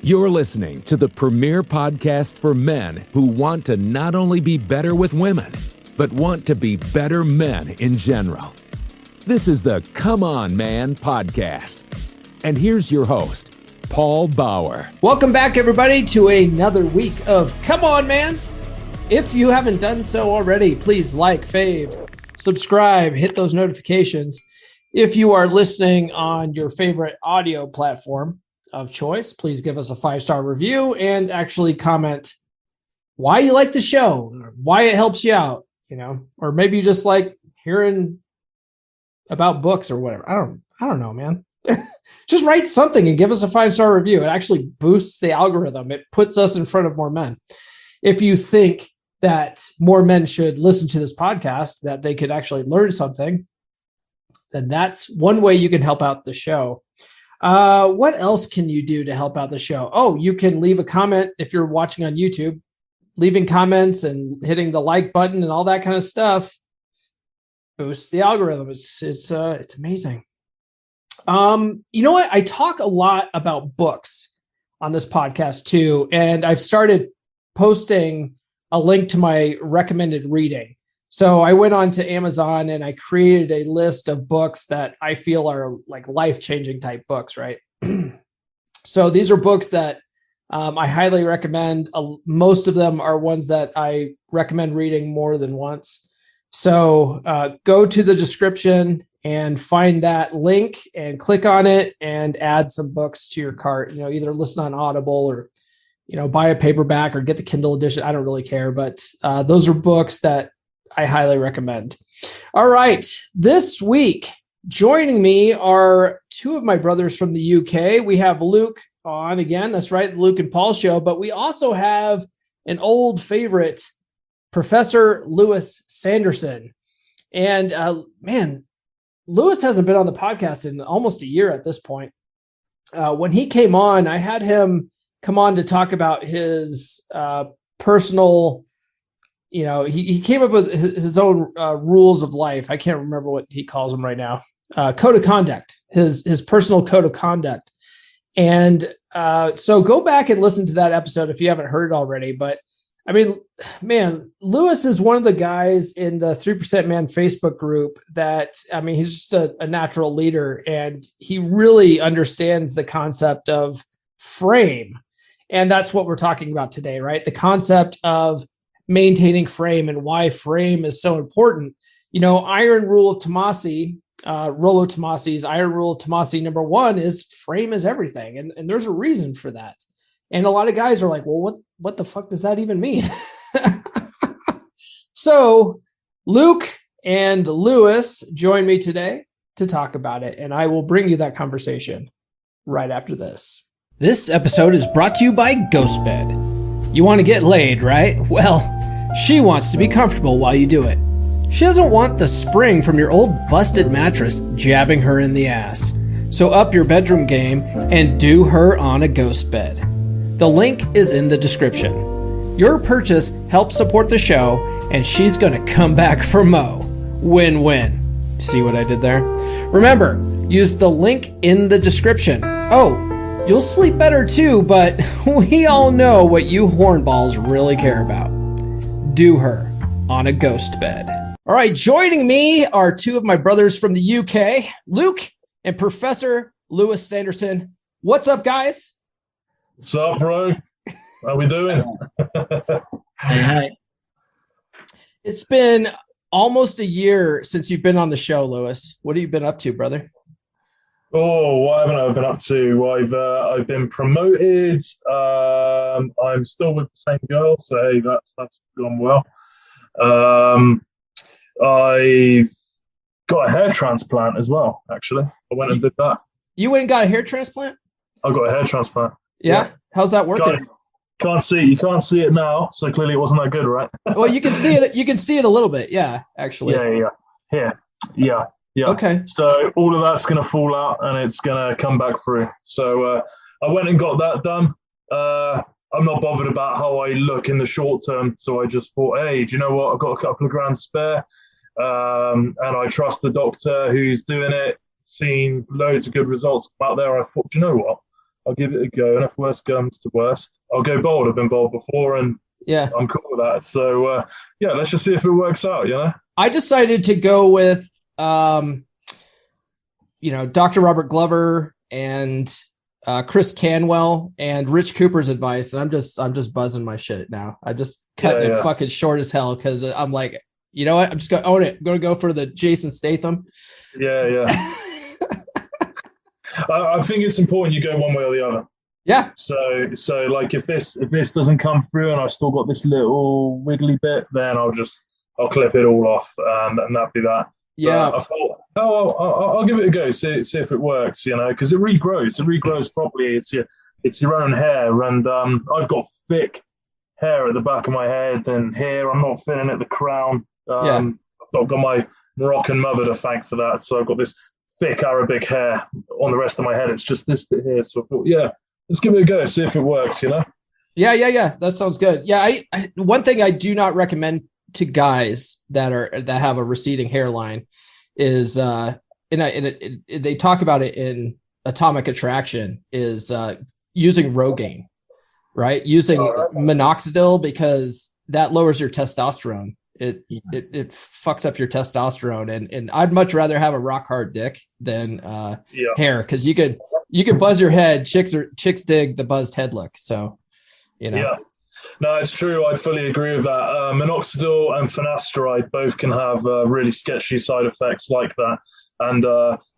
You're listening to the premier podcast for men who want to not only be better with women, but want to be better men in general. This is the Come On Man podcast. And here's your host, Paul Bauer. Welcome back, everybody, to another week of Come On Man. If you haven't done so already, please like, fave, subscribe, hit those notifications. If you are listening on your favorite audio platform of choice, please give us a 5-star review and actually comment why you like the show, or why it helps you out, or maybe you just like hearing about books or whatever. I don't know, man. Just write something and give us a 5-star review. It actually boosts the algorithm. It puts us in front of more men. If you think that more men should listen to this podcast, that they could actually learn something, then that's one way you can help out the show. What else can you do to help out the show? Oh, you can leave a comment if you're watching on YouTube. Leaving comments and hitting the like button and all that kind of stuff boosts the algorithm. It's amazing. You know what? I talk a lot about books on this podcast too, and I've started posting a link to my recommended reading. So I went on to Amazon and I created a list of books that I feel are like life-changing type books, right? So these are books that I highly recommend. Most of them are ones that I recommend reading more than once. So go to the description and find that link and click on it and add some books to your cart. Either listen on Audible or, buy a paperback or get the Kindle edition. I don't really care, but those are books that I highly recommend. All right. This week, joining me are two of my brothers from the UK. We have Luke on again. That's right, the Luke and Paul show. But we also have an old favorite, Professor Lewis Sanderson. And man, Lewis hasn't been on the podcast in almost a year at this point. When he came on, I had him come on to talk about his personal, he came up with his own rules of life. I can't remember what he calls them right now. Code of conduct, his personal code of conduct. And so go back and listen to that episode if you haven't heard it already. But I mean, man, Lewis is one of the guys in the 3% Man Facebook group that, he's just a natural leader, and he really understands the concept of frame. And that's what we're talking about today, right? The concept of maintaining frame and why frame is so important. Iron rule of Tomassi, Rollo Tomassi's iron rule of Tomassi number 1 is frame is everything. And there's a reason for that. And a lot of guys are like, well, what the fuck does that even mean? So Luke and Lewis join me today to talk about it. And I will bring you that conversation right after this. This episode is brought to you by GhostBed. You want to get laid, right? Well, she wants to be comfortable while you do it. She doesn't want the spring from your old busted mattress jabbing her in the ass. So up your bedroom game and do her on a ghost bed. The link is in the description. Your purchase helps support the show, and she's going to come back for mo. Win-win. See what I did there? Remember, use the link in the description. Oh, you'll sleep better too, but we all know what you hornballs really care about. Do her on a ghost bed. All right, joining me are two of my brothers from the UK, Luke and Professor Lewis Sanderson. What's up, guys? What's up, bro? How we doing? Hi. It's been almost a year since you've been on the show, Lewis. What have you been up to, brother? Oh, what haven't I been up to? I've been promoted. I'm still with the same girl, so hey, that's gone well. I got a hair transplant as well. Actually, I went and did that. You went and got a hair transplant? I got a hair transplant. Yeah. How's that working? You can't see it now, so clearly it wasn't that good, right? Well, you can see it. You can see it a little bit. Yeah, actually. Yeah. Okay. So all of that's going to fall out and it's going to come back through. So I went and got that done. I'm not bothered about how I look in the short term. So I just thought, hey, do you know what? I've got a couple of grand spare. And I trust the doctor who's doing it, seen loads of good results out there. I thought, do you know what? I'll give it a go. And if worst comes to worst, I'll go bald. I've been bald before, and Yeah. I'm cool with that. So, yeah, let's just see if it works out, you know? I decided to go with, Dr. Robert Glover and Chris Canwell and Rich Cooper's advice. And I'm just buzzing my shit now. I just cutting it fucking short as hell because I'm like, you know what? I'm just going to own it. I'm going to go for the Jason Statham. Yeah. I think it's important you go one way or the other. Yeah. So like if this doesn't come through and I've still got this little wiggly bit, then I'll clip it all off and that'd be that. Yeah. But I thought, I'll give it a go. See if it works, you know, because it regrows. It regrows properly. It's your own hair, and I've got thick hair at the back of my head and here. I'm not fitting at the crown. I've got my Moroccan mother to thank for that. So I've got this thick Arabic hair on the rest of my head. It's just this bit here. So I thought, yeah, let's give it a go. See if it works, you know? Yeah. That sounds good. Yeah. I one thing I do not recommend to guys that have a receding hairline is, they talk about it in Atomic Attraction, is using Rogaine, right? Using minoxidil, because that lowers your testosterone. It fucks up your testosterone, and I'd much rather have a rock hard dick than hair, because you could buzz your head. Chicks dig the buzzed head look. So, you know. Yeah. No, it's true. I fully agree with that. Minoxidil and finasteride both can have really sketchy side effects like that. And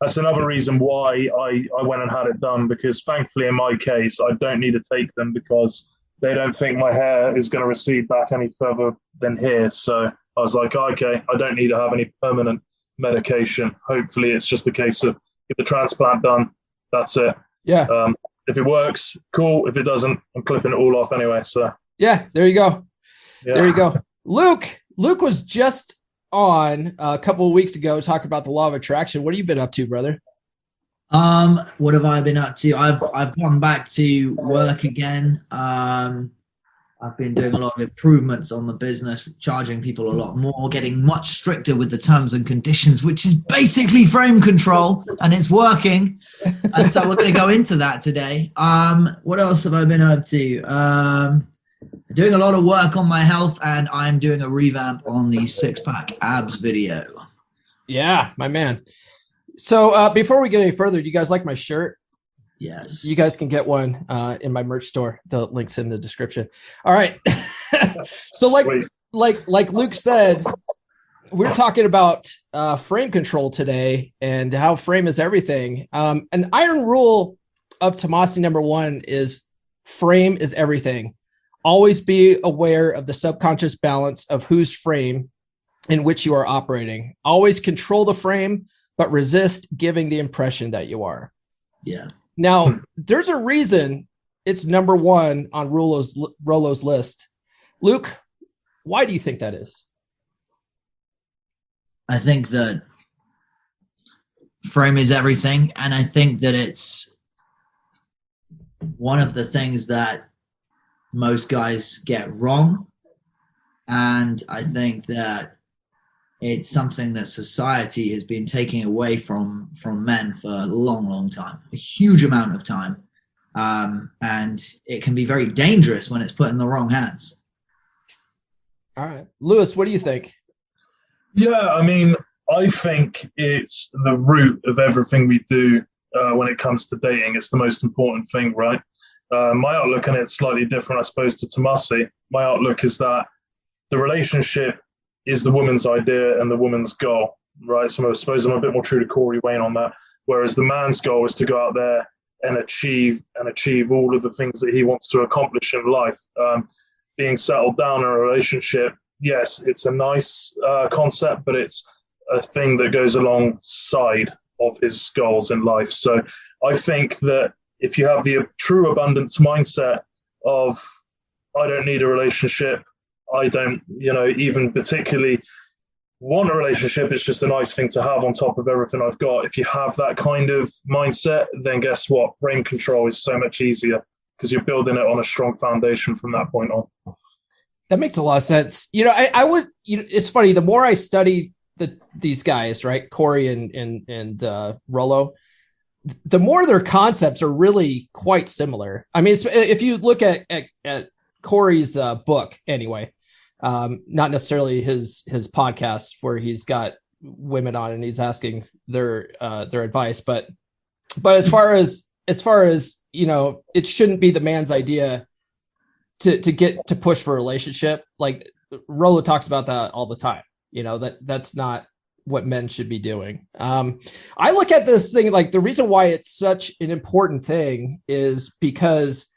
that's another reason why I went and had it done, because thankfully in my case, I don't need to take them because they don't think my hair is going to recede back any further than here. So I was like, okay, I don't need to have any permanent medication. Hopefully it's just a case of get the transplant done. That's it. Yeah. If it works, cool. If it doesn't, I'm clipping it all off anyway. So yeah, there you go. Yeah. There you go. Luke was just on a couple of weeks ago talking about the law of attraction. What have you been up to, brother? What have I been up to? I've gone back to work again. I've been doing a lot of improvements on the business, charging people a lot more, getting much stricter with the terms and conditions, which is basically frame control, and it's working. And so we're going to go into that today. What else have I been up to? Doing a lot of work on my health, and I'm doing a revamp on the 6-pack abs video. Yeah, my man. So before we get any further, do you guys like my shirt? Yes. You guys can get one in my merch store. The link's in the description. All right. So like Luke said, we're talking about frame control today and how frame is everything. An iron rule of Tomassi #1 is frame is everything. Always be aware of the subconscious balance of whose frame in which you are operating. Always control the frame, but resist giving the impression that you are. Yeah. Now, there's a reason it's #1 on Rollo's list. Luke, why do you think that is? I think that frame is everything, and I think that it's one of the things that most guys get wrong, and I think that it's something that society has been taking away from men for a long time, a huge amount of time, and it can be very dangerous when it's put in the wrong hands. All right, Lewis, what do you think? Yeah, I mean, I think it's the root of everything we do when it comes to dating. It's the most important thing, right? My outlook on it's slightly different, I suppose, to Tomassi. My outlook is that the relationship is the woman's idea and the woman's goal, right? So I suppose I'm a bit more true to Corey Wayne on that. Whereas the man's goal is to go out there and achieve all of the things that he wants to accomplish in life. Being settled down in a relationship, yes, it's a nice concept, but it's a thing that goes alongside of his goals in life. So I think that if you have the true abundance mindset of, I don't need a relationship, I don't, even particularly want a relationship, it's just a nice thing to have on top of everything I've got. If you have that kind of mindset, then guess what? Frame control is so much easier because you're building it on a strong foundation from that point on. That makes a lot of sense. I would, it's funny, the more I study these guys, right, Corey and Rollo, the more their concepts are really quite similar. I mean, if you look at Corey's book anyway, not necessarily his podcast where he's got women on and he's asking their advice, but as far as it shouldn't be the man's idea to push for a relationship. Like Rollo talks about that all the time. That's not what men should be doing. I look at this thing like the reason why it's such an important thing is because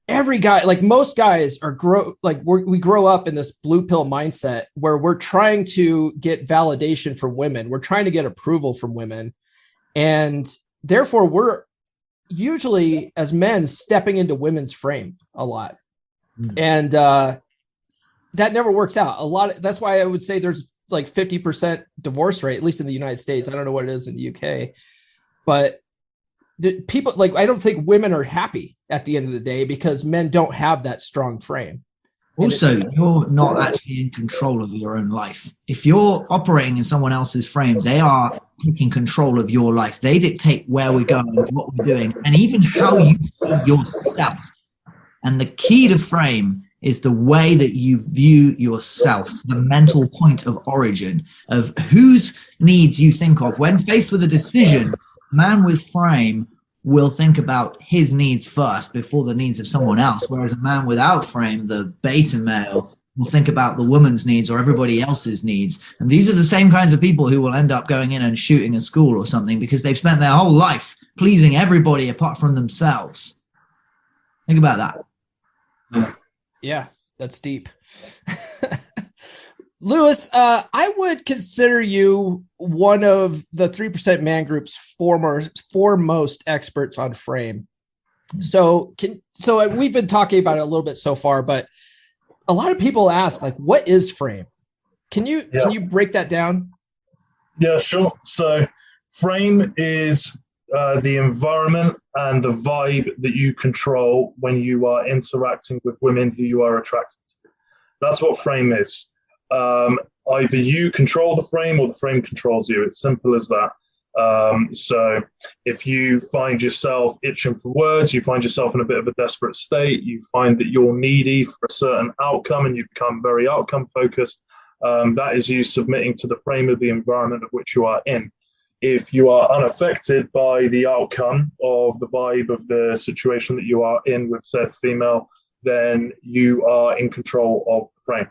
every guy, like most guys we grow up in this blue pill mindset where we're trying to get validation from women. We're trying to get approval from women. And therefore we're usually as men stepping into women's frame a lot. And, that never works out. That's why I would say there's like 50% divorce rate, at least in the United States. I don't know what it is in the UK, but people I don't think women are happy at the end of the day because men don't have that strong frame. Also, you're not actually in control of your own life. If you're operating in someone else's frame, they are taking control of your life. They dictate where we're going, what we're doing, and even how you see yourself. And the key to frame is the way that you view yourself, the mental point of origin of whose needs you think of. When faced with a decision, a man with frame will think about his needs first before the needs of someone else, whereas a man without frame, the beta male, will think about the woman's needs or everybody else's needs. And these are the same kinds of people who will end up going in and shooting a school or something because they've spent their whole life pleasing everybody apart from themselves. Think about that. Yeah, that's deep. Lewis, I would consider you one of the 3% Man Group's foremost experts on frame. So we've been talking about it a little bit so far, but a lot of people ask, like, what is frame? Can you break that down? Yeah, sure. So frame is the environment and the vibe that you control when you are interacting with women who you are attracted to. That's what frame is. Either you control the frame or the frame controls you. It's simple as that. So if you find yourself itching for words, you find yourself in a bit of a desperate state, you find that you're needy for a certain outcome and you become very outcome focused, that is you submitting to the frame of the environment of which you are in. If you are unaffected by the outcome of the vibe of the situation that you are in with said female, then you are in control of the frame.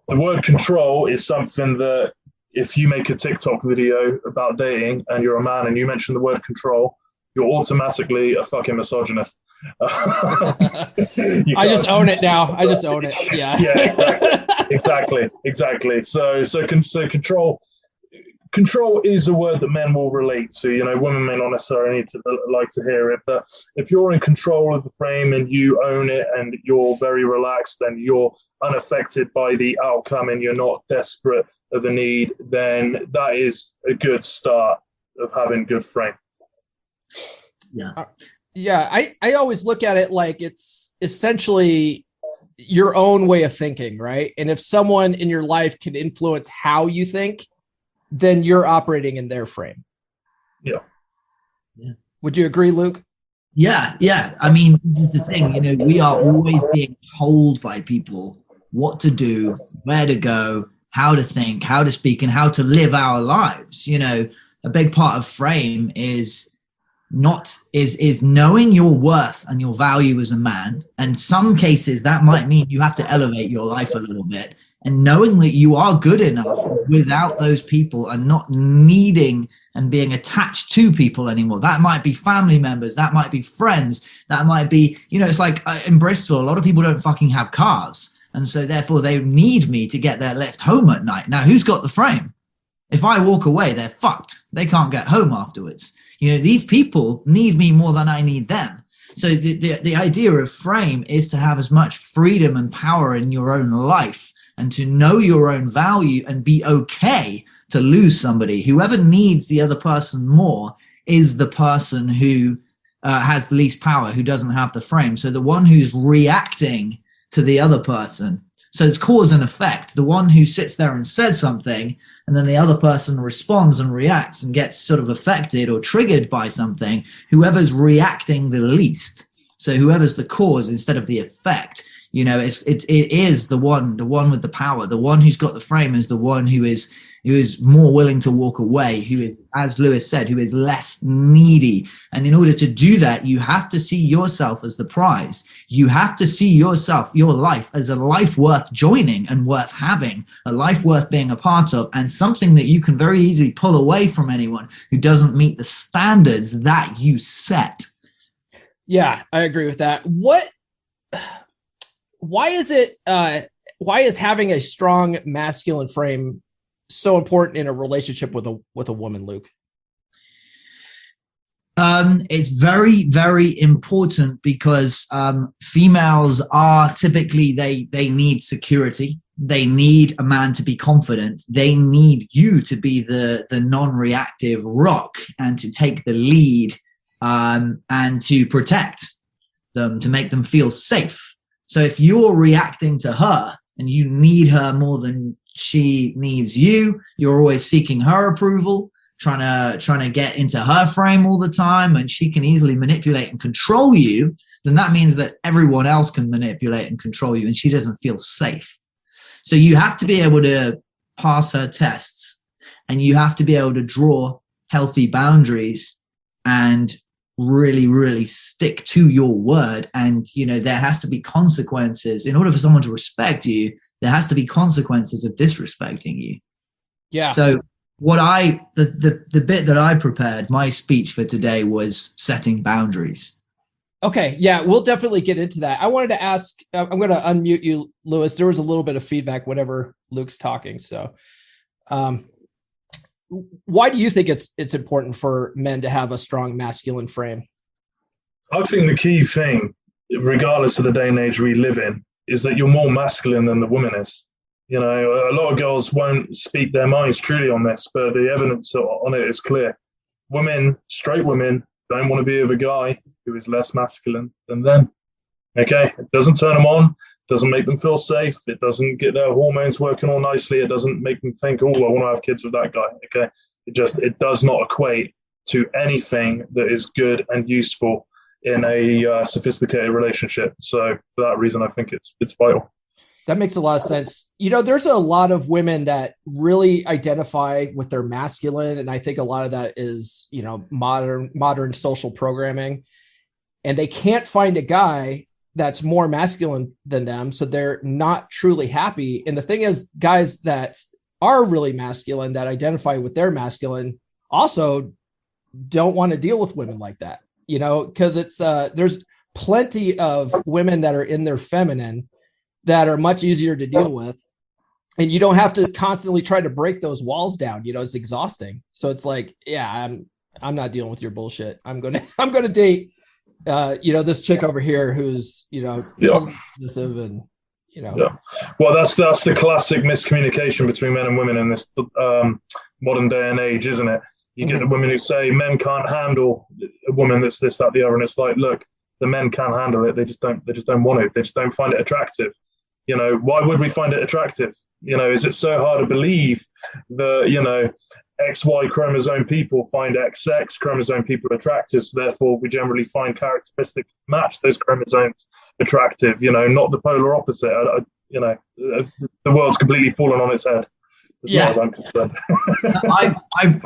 The word control is something that if you make a TikTok video about dating and you're a man and you mention the word control, you're automatically a fucking misogynist. I just own it now. I just own it. Yeah. Yeah, exactly. So control is a word that men will relate to. Women may not necessarily need to like to hear it, but if you're in control of the frame and you own it and you're very relaxed and you're unaffected by the outcome and you're not desperate of a need, then that is a good start of having good frame. Yeah. I always look at it like it's essentially your own way of thinking, right? And if someone in your life can influence how you think, then you're operating in their frame. Yeah. Would you agree, Luke? Yeah. I mean, this is the thing, we are always being told by people what to do, where to go, how to think, how to speak, and how to live our lives. A big part of frame is knowing your worth and your value as a man. And some cases that might mean you have to elevate your life a little bit. And knowing that you are good enough without those people and not needing and being attached to people anymore. That might be family members. That might be friends. That might be, it's like in Bristol, a lot of people don't fucking have cars. And so therefore they need me to get their lift home at night. Now, who's got the frame? If I walk away, they're fucked. They can't get home afterwards. These people need me more than I need them. So the idea of frame is to have as much freedom and power in your own life and to know your own value and be okay to lose somebody. Whoever needs the other person more is the person who has the least power, who doesn't have the frame. So the one who's reacting to the other person So it's cause and effect. The one who sits there and says something, and then the other person responds and reacts and gets sort of affected or triggered by something, whoever's reacting the least. So whoever's the cause instead of the effect, you know, it is the one with the power. The one who's got the frame is the one who is more willing to walk away, who is, as Lewis said, who is less needy. And in order to do that, you have to see yourself as the prize. You have to see yourself, your life, as a life worth joining and worth having, a life worth being a part of, and something that you can very easily pull away from anyone who doesn't meet the standards that you set. Yeah, I agree with that. Why is having a strong masculine frame so important in a relationship with a woman, Luke? It's very, very important because females are typically, they need security. They need a man to be confident. They need you to be the non-reactive rock and to take the lead, and to protect them, to make them feel safe. So if you're reacting to her and you need her more than she needs you, you're always seeking her approval, trying to get into her frame all the time, and she can easily manipulate and control you, then that means that everyone else can manipulate and control you, and she doesn't feel safe. So you have to be able to pass her tests, and you have to be able to draw healthy boundaries and really, really stick to your word. And, you know, there has to be consequences. In order for someone to respect you, there has to be consequences of disrespecting you. Yeah. So the bit that I prepared, my speech for today, was setting boundaries. Okay. Yeah, we'll definitely get into that. I wanted to ask, I'm going to unmute you, Lewis. There was a little bit of feedback whenever Luke's talking. So, why do you think it's important for men to have a strong masculine frame? I think the key thing, regardless of the day and age we live in, is that you're more masculine than the woman is. You know, a lot of girls won't speak their minds truly on this, but the evidence on it is clear. Women, straight women, don't want to be with a guy who is less masculine than them. Okay? It doesn't turn them on, doesn't make them feel safe, it doesn't get their hormones working all nicely, it doesn't make them think, oh, I want to have kids with that guy. Okay? It does not equate to anything that is good and useful in a sophisticated relationship. So for that reason, I think it's vital. That makes a lot of sense. You know, there's a lot of women that really identify with their masculine. And I think a lot of that is, you know, modern social programming, and they can't find a guy that's more masculine than them. So they're not truly happy. And the thing is, guys that are really masculine, that identify with their masculine, also don't want to deal with women like that, you know, because it's there's plenty of women that are in their feminine that are much easier to deal with. And you don't have to constantly try to break those walls down. You know, it's exhausting. So it's like, yeah, I'm not dealing with your bullshit. I'm going to date, you know, this chick over here who's, you know, totally submissive and, you know. Yeah. Well, that's the classic miscommunication between men and women in this modern day and age, isn't it? You get the women who say men can't handle a woman that's this, that, the other, and it's like, look, the men can handle it. They just don't want it. They just don't find it attractive. You know, why would we find it attractive? You know, is it so hard to believe that, you know, XY chromosome people find XX chromosome people attractive, so therefore we generally find characteristics that match those chromosomes attractive, you know, not the polar opposite. You know, the world's completely fallen on its head, as far as I'm concerned.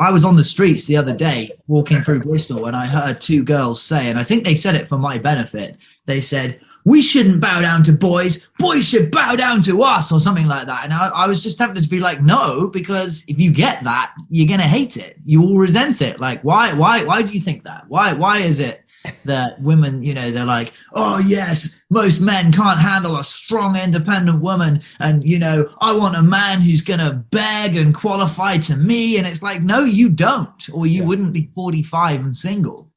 I was on the streets the other day walking through Bristol, and I heard two girls say, and I think they said it for my benefit, they said, we shouldn't bow down to boys should bow down to us, or something like that. And I was just tempted to be like, no, because if you get that, you're going to hate it. You will resent it. Like, why do you think that? Why is it that women, you know, they're like, oh yes, most men can't handle a strong, independent woman. And, you know, I want a man who's going to beg and qualify to me. And it's like, no, you don't, or you wouldn't be 45 and single.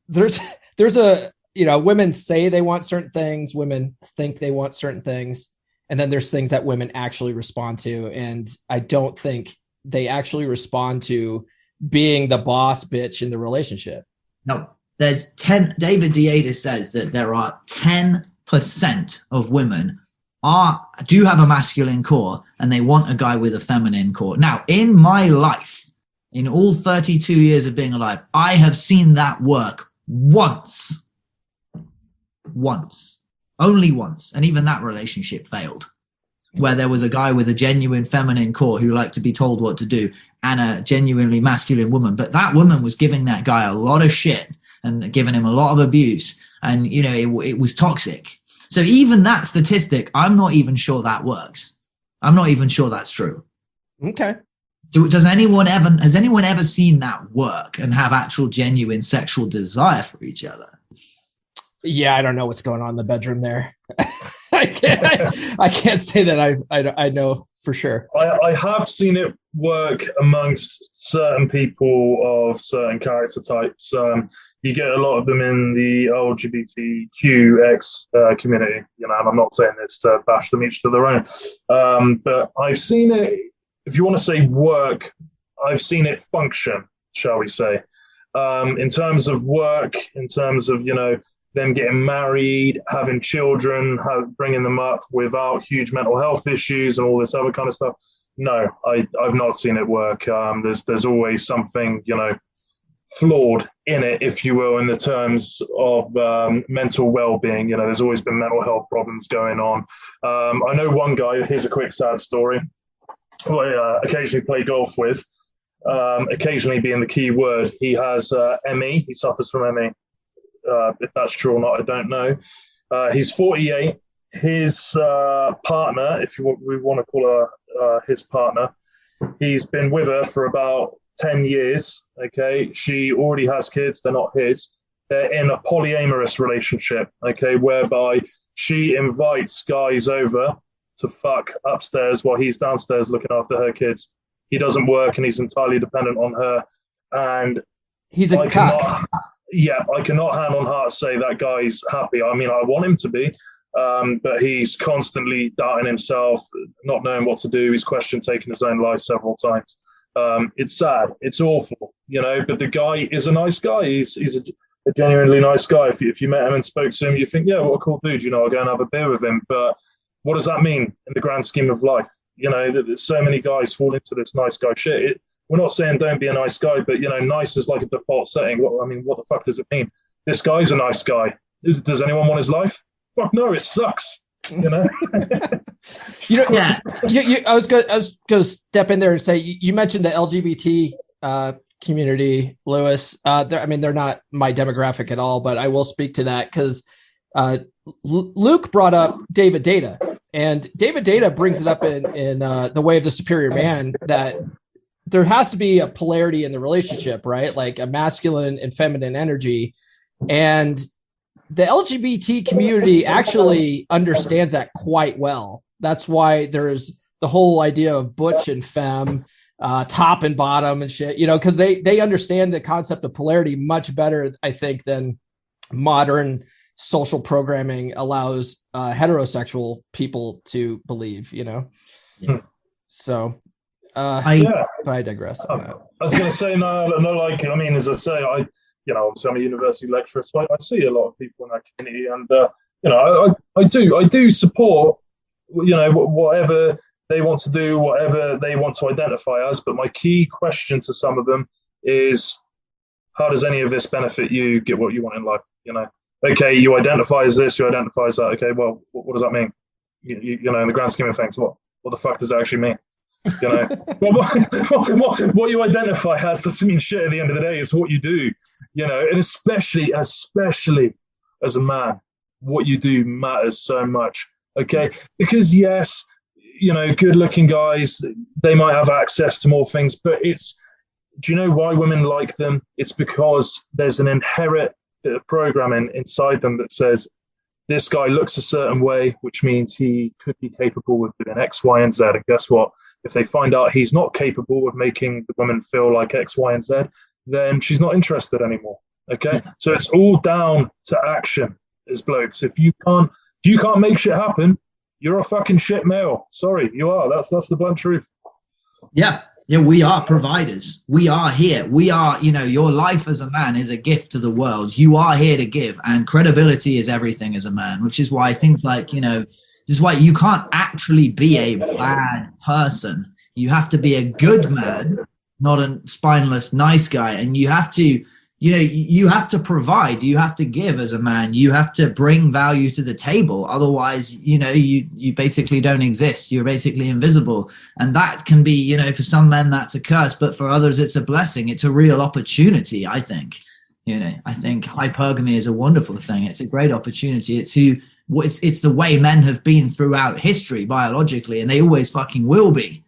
There's a, you know, women say they want certain things, women think they want certain things, and then there's things that women actually respond to. And I don't think they actually respond to being the boss bitch in the relationship. No, there's David Deida says that there are 10% of women do have a masculine core and they want a guy with a feminine core. Now, in my life, in all 32 years of being alive, I have seen that work once, only once. And even that relationship failed, where there was a guy with a genuine feminine core who liked to be told what to do and a genuinely masculine woman. But that woman was giving that guy a lot of shit and giving him a lot of abuse. And, it was toxic. So even that statistic, I'm not even sure that works. I'm not even sure that's true. Okay. So has anyone ever seen that work and have actual genuine sexual desire for each other? Yeah, I don't know what's going on in the bedroom there. I can't say that I know for sure. I have seen it work amongst certain people of certain character types. You get a lot of them in the LGBTQX community, and I'm not saying this to bash them each to their own. But I've seen it, if you want to say work, I've seen it function, shall we say. In terms of work, in terms of, them getting married, having children, bringing them up without huge mental health issues and all this other kind of stuff. No, I've not seen it work. There's always something, flawed in it, if you will, in the terms of mental well-being. There's always been mental health problems going on. I know one guy, here's a quick sad story, who I occasionally play golf with, occasionally being the key word. He has ME, he suffers from ME. If that's true or not, I don't know. He's 48. His partner, if we want to call her his partner, he's been with her for about 10 years. Okay, she already has kids. They're not his. They're in a polyamorous relationship. Okay, whereby she invites guys over to fuck upstairs while he's downstairs looking after her kids. He doesn't work and he's entirely dependent on her. And he's a cock. Yeah, I cannot hand on heart say that guy's happy. I mean, I want him to be, but he's constantly doubting himself, not knowing what to do. He's questioned taking his own life several times. It's sad. It's awful, but the guy is a nice guy. He's a genuinely nice guy. If you met him and spoke to him, you think, yeah, what a cool dude. I'll go and have a beer with him. But what does that mean in the grand scheme of life? There's so many guys fall into this nice guy shit. We're not saying don't be a nice guy, but, nice is like a default setting. What the fuck does it mean? This guy's a nice guy. Does anyone want his life? Fuck no, it sucks. I was going to step in there and say, you mentioned the LGBT community, Lewis. They're not my demographic at all, but I will speak to that because Luke brought up David Data, and David Data brings it up in The Way of the Superior Man, that there has to be a polarity in the relationship, right? Like a masculine and feminine energy. And the LGBT community actually understands that quite well. That's why there's the whole idea of butch and femme, top and bottom and shit, because they understand the concept of polarity much better, I think, than modern social programming allows heterosexual people to believe, So... but I digress on that. I was going to say, as I say, obviously I'm a university lecturer, so I see a lot of people in that community, and I do support, whatever they want to do, whatever they want to identify as. But my key question to some of them is, how does any of this benefit you get what you want in life? Okay, you identify as this, you identify as that. Okay, well, what does that mean? In the grand scheme of things, what the fuck does it actually mean? What you identify as doesn't mean shit at the end of the day. It's what you do, and especially as a man, what you do matters so much. Okay, because yes, good looking guys, they might have access to more things, but do you know why women like them? It's because there's an inherent bit of programming inside them that says this guy looks a certain way, which means he could be capable of doing X, Y, and Z. And guess what? If they find out he's not capable of making the woman feel like X, Y, and Z, then she's not interested anymore. Okay, so it's all down to action as blokes. If you can't make shit happen, you're a fucking shit male. Sorry, you are. That's the blunt truth. Yeah, we are providers. We are here. We are, your life as a man is a gift to the world. You are here to give, and credibility is everything as a man, which is why things like, This is why you can't actually be a bad person. You have to be a good man, not a spineless nice guy. And you have to, you have to provide, you have to give as a man, you have to bring value to the table. Otherwise, you basically don't exist. You're basically invisible. And that can be, for some men, that's a curse, but for others, it's a blessing. It's a real opportunity, I think. I think hypergamy is a wonderful thing. It's a great opportunity. It's the way men have been throughout history biologically, and they always fucking will be.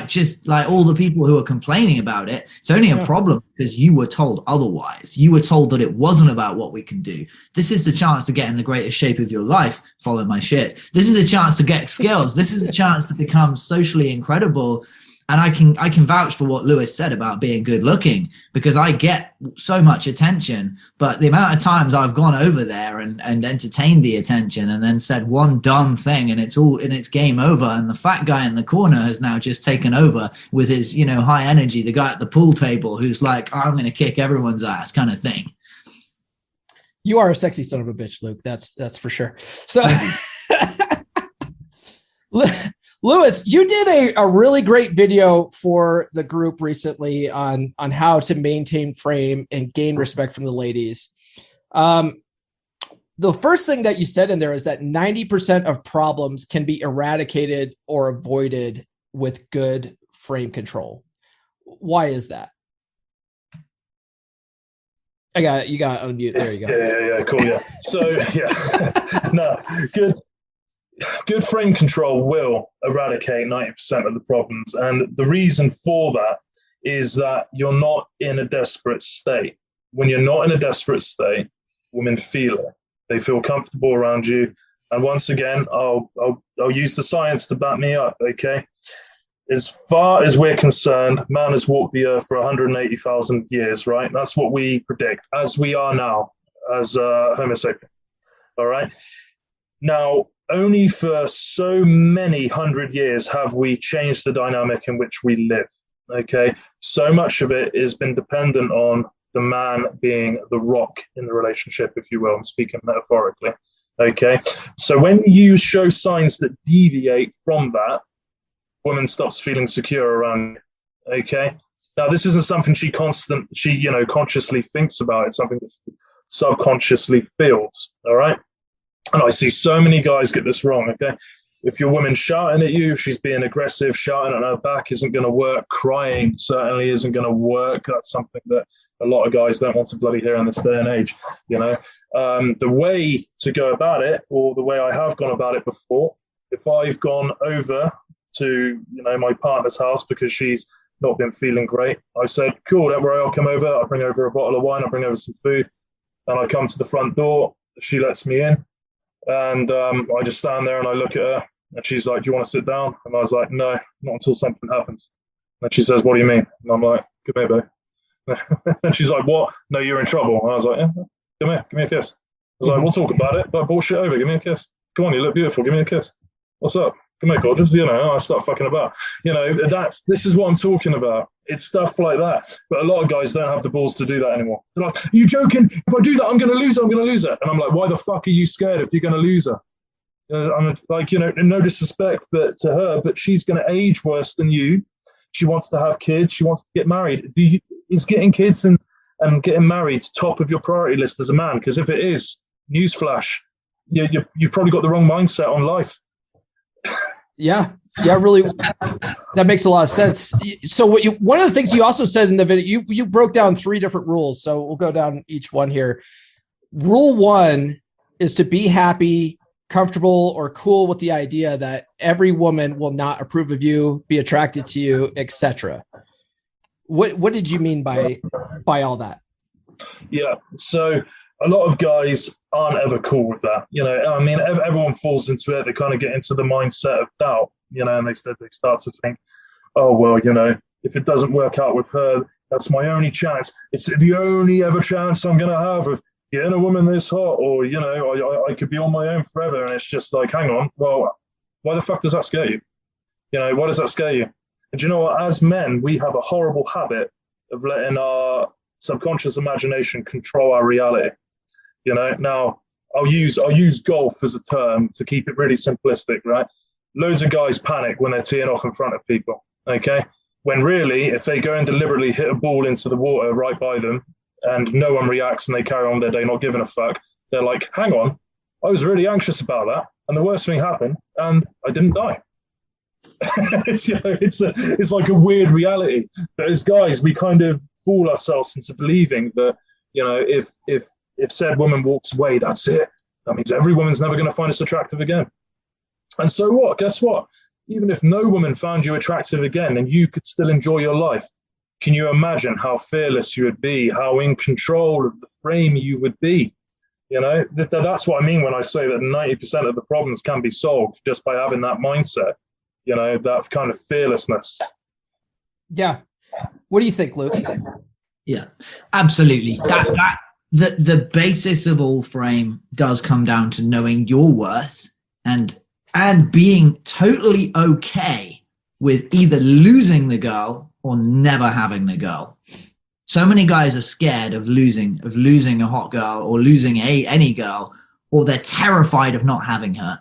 Just like all the people who are complaining about it, it's only a problem because you were told otherwise. You were told that it wasn't about what we can do. This is the chance to get in the greatest shape of your life. Follow my shit. This is a chance to get skills. This is a chance to become socially incredible. And I can vouch for what Lewis said about being good looking, because I get so much attention, but the amount of times I've gone over there and entertained the attention and then said one dumb thing and it's game over. And the fat guy in the corner has now just taken over with his, high energy, the guy at the pool table who's like, I'm going to kick everyone's ass kind of thing. You are a sexy son of a bitch, Luke. That's for sure. So Lewis, you did a really great video for the group recently on how to maintain frame and gain respect from the ladies. The first thing that you said in there is that 90% of problems can be eradicated or avoided with good frame control. Why is that? You got to unmute. There you go. Yeah, cool. Yeah. So no, good frame control will eradicate 90% of the problems. And the reason for that is that you're not in a desperate state. When you're not in a desperate state, women feel it. They feel comfortable around you. And once again, I'll use the science to back me up, okay? As far as we're concerned, man has walked the earth for 180,000 years, right? That's what we predict, as we are now, as Homo sapien, all right? Now, only for so many 100 years have we changed the dynamic in which we live, okay? So much of it has been dependent on the man being the rock in the relationship, if you will. I'm speaking metaphorically, okay? So when you show signs that deviate from that, woman stops feeling secure around you, okay? Now, this isn't something she consciously thinks about. It's something that she subconsciously feels, all right? And I see so many guys get this wrong, okay? If your woman's shouting at you, she's being aggressive, shouting on her back isn't going to work. Crying certainly isn't going to work. That's something that a lot of guys don't want to bloody hear in this day and age, The way to go about it, or the way I have gone about it before, if I've gone over to, my partner's house because she's not been feeling great, I said, cool, don't worry, I'll come over. I'll bring over a bottle of wine. I'll bring over some food. And I come to the front door. She lets me in. And I just stand there and I look at her and she's like, do you want to sit down? And I was like, no, not until something happens. And she says, what do you mean? And I'm like, come here, babe. And she's like, what? No, you're in trouble. And I was like, yeah, come here, give me a kiss. I was like, we'll talk about it, but bullshit over, give me a kiss. Come on, you look beautiful, give me a kiss. What's up? Come here, gorgeous. I start fucking about. This is what I'm talking about. It's stuff like that. But a lot of guys don't have the balls to do that anymore. They're like, are you joking? If I do that, I'm going to lose her. I'm going to lose her. And I'm like, why the fuck are you scared if you're going to lose her? I'm like, no disrespect to her, but she's going to age worse than you. She wants to have kids. She wants to get married. Is getting kids and getting married top of your priority list as a man? Because if it is, newsflash, you've probably got the wrong mindset on life. Yeah, really. That makes a lot of sense. So one of the things you also said in the video, you broke down 3 different rules. So we'll go down each one here. Rule 1 is to be happy, comfortable, or cool with the idea that every woman will not approve of you, be attracted to you, etc. What did you mean by all that? Yeah, so a lot of guys aren't ever cool with that. Everyone falls into it. They kind of get into the mindset of doubt, and they start to think, oh, well, if it doesn't work out with her, that's my only chance. It's the only ever chance I'm going to have of getting a woman this hot, or, I could be on my own forever. And it's just like, hang on, well, why the fuck does that scare you? Why does that scare you? And you know what? As men, we have a horrible habit of letting our subconscious imagination control our reality. Now, I'll use golf as a term to keep it really simplistic, right? Loads of guys panic when they're teeing off in front of people, okay? When really, if they go and deliberately hit a ball into the water right by them and no one reacts and they carry on with their day not giving a fuck, they're like, hang on, I was really anxious about that and the worst thing happened and I didn't die. It's like a weird reality. But as guys, we kind of fool ourselves into believing that, if said woman walks away, that's it. That means every woman's never going to find us attractive again. And so what? Guess what? Even if no woman found you attractive again and you could still enjoy your life, can you imagine how fearless you would be, how in control of the frame you would be? That's what I mean when I say that 90% of the problems can be solved just by having that mindset, that kind of fearlessness. Yeah. What do you think, Luke? Yeah, absolutely. The basis of all frame does come down to knowing your worth and being totally okay with either losing the girl or never having the girl. So many guys are scared of losing a hot girl or losing any girl, or they're terrified of not having her.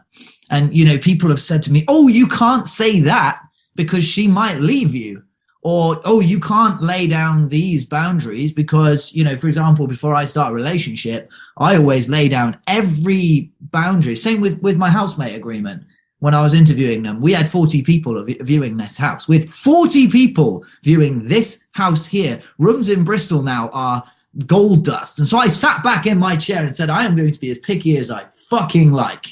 And, people have said to me, oh, you can't say that because she might leave you. Or, oh, you can't lay down these boundaries because, for example, before I start a relationship, I always lay down every boundary. Same with my housemate agreement. When I was interviewing them, we had 40 people viewing this house. We had 40 people viewing this house here. Rooms in Bristol now are gold dust. And so I sat back in my chair and said, I am going to be as picky as I fucking like.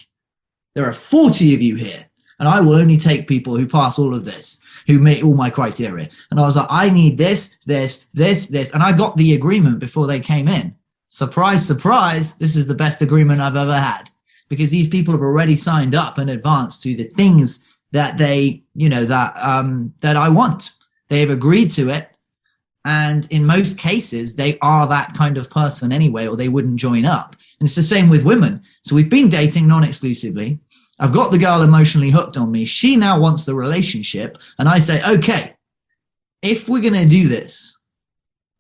There are 40 of you here, and I will only take people who pass all of this, who meet all my criteria. And I was like, I need this. And I got the agreement before they came in. Surprise, surprise. This is the best agreement I've ever had, because these people have already signed up in advance to the things that they, that I want. They have agreed to it. And in most cases, they are that kind of person anyway, or they wouldn't join up. And it's the same with women. So we've been dating non-exclusively. I've got the girl emotionally hooked on me. She now wants the relationship. And I say, okay, if we're going to do this,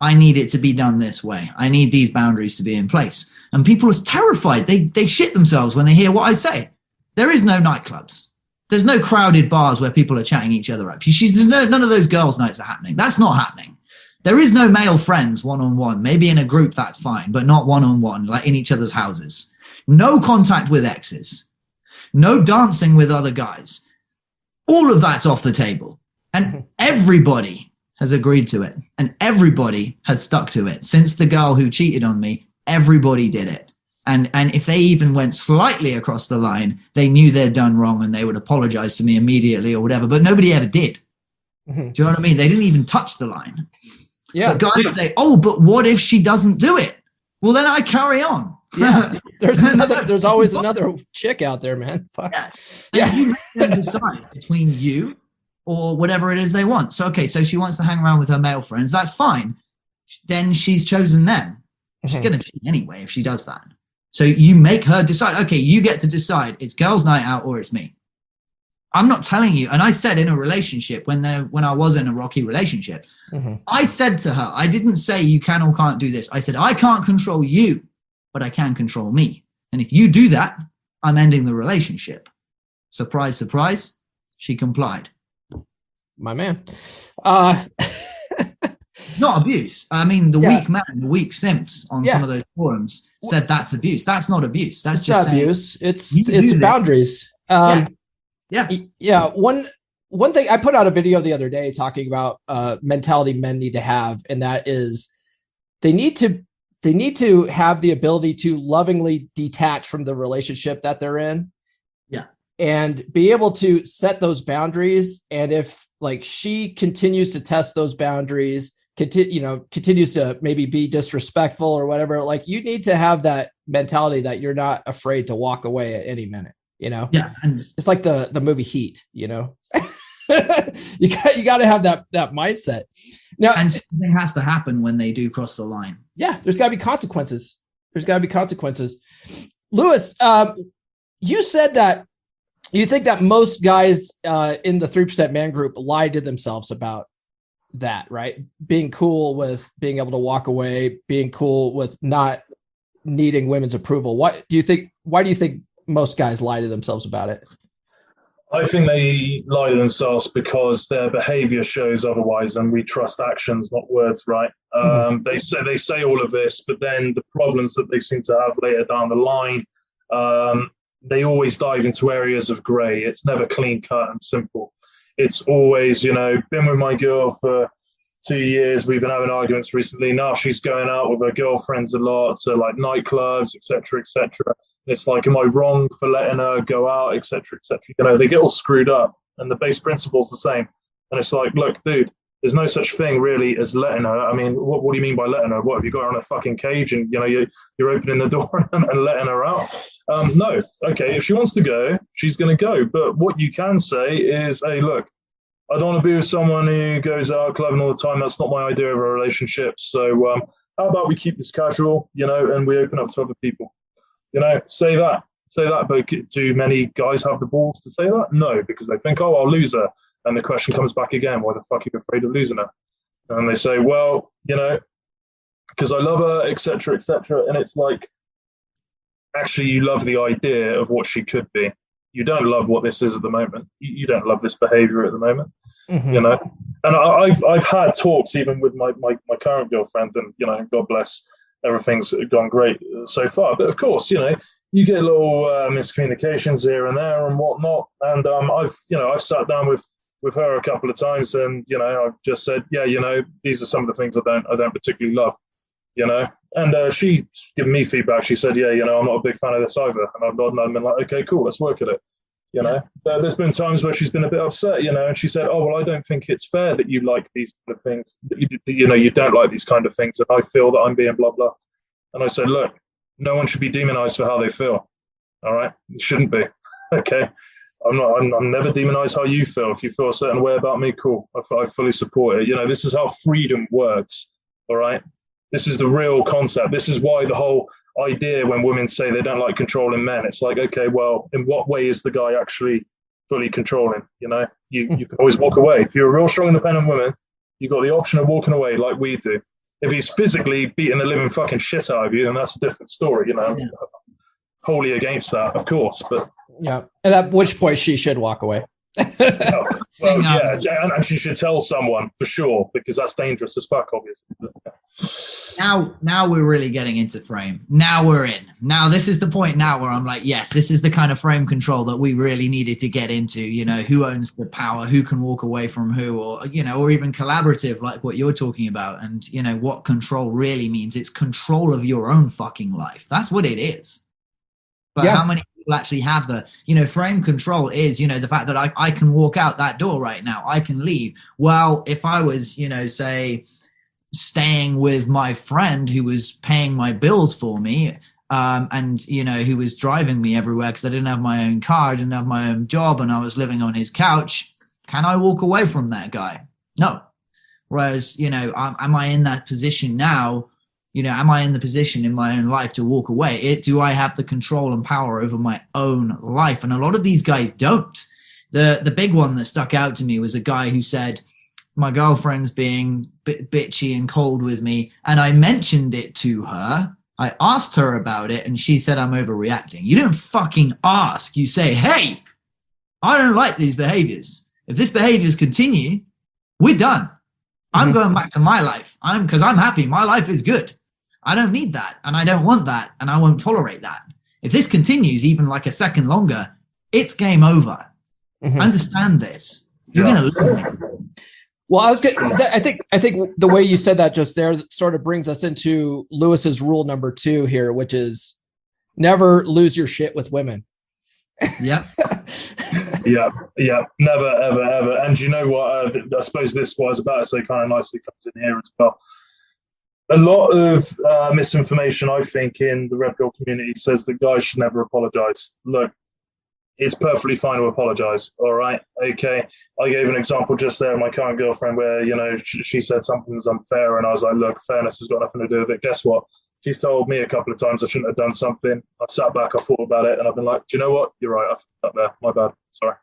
I need it to be done this way. I need these boundaries to be in place. And people are terrified. They shit themselves when they hear what I say. There is no nightclubs. There's no crowded bars where people are chatting each other up. None of those girls' nights are happening. That's not happening. There is no male friends one-on-one. Maybe in a group, that's fine, but not one-on-one, like in each other's houses. No contact with exes. No dancing with other guys. All of that's off the table. And everybody has agreed to it. And everybody has stuck to it. Since the girl who cheated on me, everybody did it. And if they even went slightly across the line, they knew they'd done wrong and they would apologize to me immediately or whatever. But nobody ever did. Do you know what I mean? They didn't even touch the line. Yeah. But guys say, oh, but what if she doesn't do it? Well, then I carry on. Yeah. There's always another chick out there, man. Fuck. Yeah. You make them decide between you or whatever it is they want. So, okay, so she wants to hang around with her male friends. That's fine. Then she's chosen them. She's going to cheat anyway if she does that. So you make her decide, okay, you get to decide it's girls' night out or it's me. I'm not telling you. And I said in a relationship, when I was in a rocky relationship, I said to her, I didn't say you can or can't do this. I said, I can't control you, but I can control me. And if you do that, I'm ending the relationship. Surprise, surprise. She complied. My man. Not abuse. I mean, the weak man, the weak simps on some of those forums said that's abuse. That's not abuse. That's it's just not abuse. It's boundaries. Yeah. One thing, I put out a video the other day talking about mentality men need to have, and that is they need to have the ability to lovingly detach from the relationship that they're in. Yeah. And be able to set those boundaries. And if like she continues to test those boundaries, continues to maybe be disrespectful or whatever, like you need to have that mentality that you're not afraid to walk away at any minute, Yeah. And it's like the movie Heat, you got to have that mindset. Now, and something has to happen when they do cross the line. Yeah. There's gotta be consequences. Lewis, you said that you think that most guys in the 3% man group lie to themselves about that, right? Being cool with being able to walk away, being cool with not needing women's approval. Why do you think most guys lie to themselves about it? I think they lie to themselves because their behavior shows otherwise, and we trust actions, not words, right? They say all of this, but then the problems that they seem to have later down the line, they always dive into areas of grey. It's never clean cut and simple. It's always, been with my girl for 2 years. We've been having arguments recently. Now she's going out with her girlfriends a lot to like nightclubs, etc., etc. It's like, am I wrong for letting her go out, etc., etc.? They get all screwed up, and the base principle's the same. And it's like, look, dude, there's no such thing really as letting her. I mean, what do you mean by letting her? What, have you got her on a fucking cage and you're opening the door and letting her out? No. Okay, if she wants to go, she's going to go. But what you can say is, hey, look, I don't want to be with someone who goes out clubbing all the time. That's not my idea of a relationship. So how about we keep this casual, and we open up to other people? Say that. But do many guys have the balls to say that? No, because they think, oh, I'll lose her. And the question comes back again, why the fuck are you afraid of losing her? And they say, well, because I love her, etc., etc. And it's like, actually, you love the idea of what she could be. You don't love what this is at the moment. You don't love this behavior at the moment, And I've had talks even with my current girlfriend, and, God bless, everything's gone great so far. But of course, you get little miscommunications here and there and whatnot. And I've sat down with her a couple of times, and I've just said, yeah, these are some of the things I don't particularly love, And she given me feedback. She said, yeah, I'm not a big fan of this either. And I've nodded and been like, okay, cool, let's work at it. There's been times where she's been a bit upset, and she said, oh, well, I don't think it's fair that you like these kind of things. You don't like these kind of things, and I feel that I'm being blah, blah. And I said, look, no one should be demonized for how they feel. All right? It shouldn't be. Okay? I'm never demonized how you feel. If you feel a certain way about me, cool. I fully support it. This is how freedom works. All right? This is the real concept. This is why the whole idea when women say they don't like controlling men, it's like, okay, well, in what way is the guy actually fully controlling? You can always walk away. If you're a real strong, independent woman, you've got the option of walking away like we do. If he's physically beating the living fucking shit out of you, then that's a different story, Yeah. Wholly against that, of course, but yeah. And at which point she should walk away. Yeah, and she should tell someone for sure, because that's dangerous as fuck, obviously. Now we're really getting into frame. Now we're in. Now this is the point now where I'm like, yes, this is the kind of frame control that we really needed to get into. Who owns the power, who can walk away from who, or or even collaborative, like what you're talking about. And what control really means. It's control of your own fucking life. That's what it is. But how many people actually have the, frame control is, the fact that I can walk out that door right now. I can leave. Well, if I was, say, staying with my friend who was paying my bills for me, and, who was driving me everywhere because I didn't have my own car, I didn't have my own job, and I was living on his couch, can I walk away from that guy? No. Whereas, am I in that position now? Am I in the position in my own life to walk away? Do I have the control and power over my own life? And a lot of these guys don't. The big one that stuck out to me was a guy who said, my girlfriend's being bitchy and cold with me. And I mentioned it to her. I asked her about it, and she said, I'm overreacting. You don't fucking ask. You say, hey, I don't like these behaviors. If this behaviors continue, we're done. I'm going back to my life. Because I'm happy. My life is good. I don't need that, and I don't want that, and I won't tolerate that. If this continues even like a second longer, it's game over. Understand this. You're going to learn. Well, I think the way you said that just there sort of brings us into Lewis's rule number 2 here, which is never lose your shit with women. Yep. Yeah. Never, ever, ever. And you know what? I suppose this was about to say kind of nicely comes in here as well. A lot of misinformation, I think, in the Red Pill community says that guys should never apologize. Look, it's perfectly fine to apologize. All right. Okay. I gave an example just there of my current girlfriend where, she said something was unfair. And I was like, look, fairness has got nothing to do with it. Guess what? She's told me a couple of times I shouldn't have done something. I sat back, I thought about it, and I've been like, do you know what? You're right. I fucked up there. My bad. Sorry.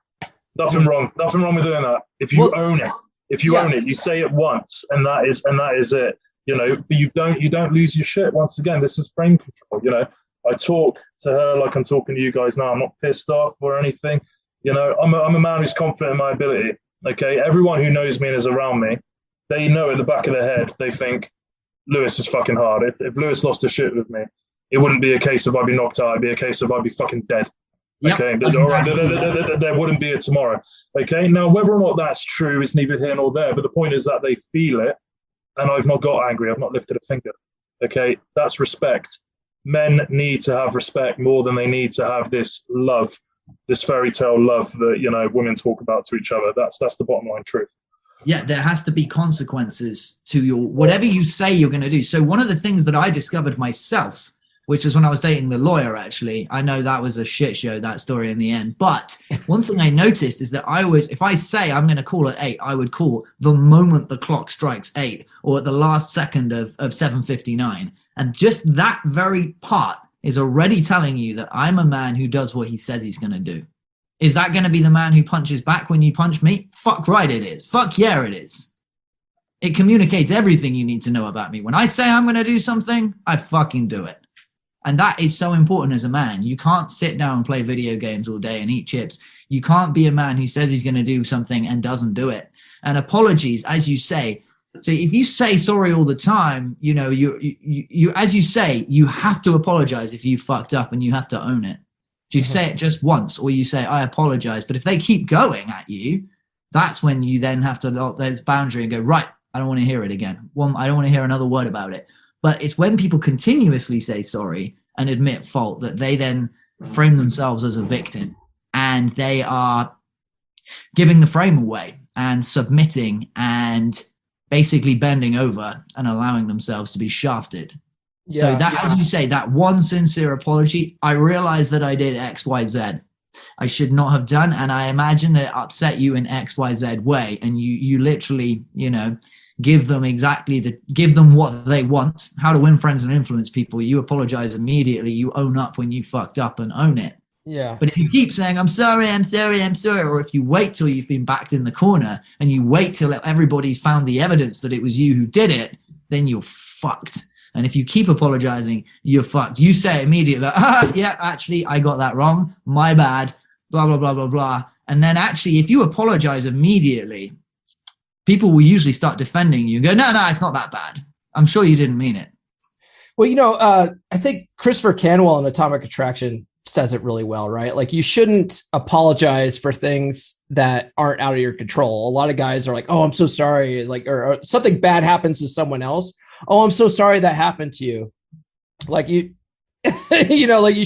Nothing wrong. Nothing wrong with doing that. If you own it, you say it once, and that is it. but you don't lose your shit. Once again, this is frame control. I talk to her like I'm talking to you guys now. I'm not pissed off or anything. I'm a man who's confident in my ability. Okay, everyone who knows me and is around me, they know at the back of their head, they think Lewis is fucking hard. If Lewis lost his shit with me, it wouldn't be a case of I'd be knocked out. It'd be a case of I'd be fucking dead. Yep. Okay, there wouldn't be a tomorrow. Okay, now whether or not that's true is neither here nor there. But the point is that they feel it, and I've not got angry. I've not lifted a finger. Okay, that's respect. Men need to have respect more than they need to have this love, this fairy tale love that women talk about to each other. That's the bottom line truth. Yeah, there has to be consequences to your whatever you say you're going to do. So one of the things that I discovered myself, which was when I was dating the lawyer, actually, I know that was a shit show, that story in the end. But one thing I noticed is that I always, if I say I'm going to call at 8, I would call the moment the clock strikes 8 or at the last second of 7:59. And just that very part is already telling you that I'm a man who does what he says he's going to do. Is that going to be the man who punches back when you punch me? Fuck right it is. Fuck yeah, it is. It communicates everything you need to know about me. When I say I'm going to do something, I fucking do it. And that is so important as a man. You can't sit down and play video games all day and eat chips. You can't be a man who says he's going to do something and doesn't do it. And apologies, as you say, so if you say sorry all the time, you as you say, you have to apologize if you fucked up and you have to own it. You say it just once or you say, I apologize. But if they keep going at you, that's when you then have to lock that boundary and go, right, I don't want to hear it again. I don't want to hear another word about it. But it's when people continuously say sorry and admit fault that they then frame themselves as a victim, and they are giving the frame away and submitting and basically bending over and allowing themselves to be shafted. So as you say, that one sincere apology, I realized that I did X, Y, Z. I should not have done. And I imagine that it upset you in X, Y, Z way. And you literally, give them what they want. How to win friends and influence people. You apologize immediately. You own up when you fucked up and own it. Yeah. But if you keep saying, I'm sorry, or if you wait till you've been backed in the corner and you wait till everybody's found the evidence that it was you who did it, then you're fucked. And if you keep apologizing, you're fucked. You say immediately, yeah, actually, I got that wrong. My bad, blah, blah, blah, blah, blah. And then actually, if you apologize immediately, people will usually start defending you and go, no, it's not that bad. I'm sure you didn't mean it. Well, I think Christopher Canwell in Atomic Attraction says it really well, right? Like, you shouldn't apologize for things that aren't out of your control. A lot of guys are like, oh, I'm so sorry. Like, or something bad happens to someone else. Oh, I'm so sorry that happened to you. Like, you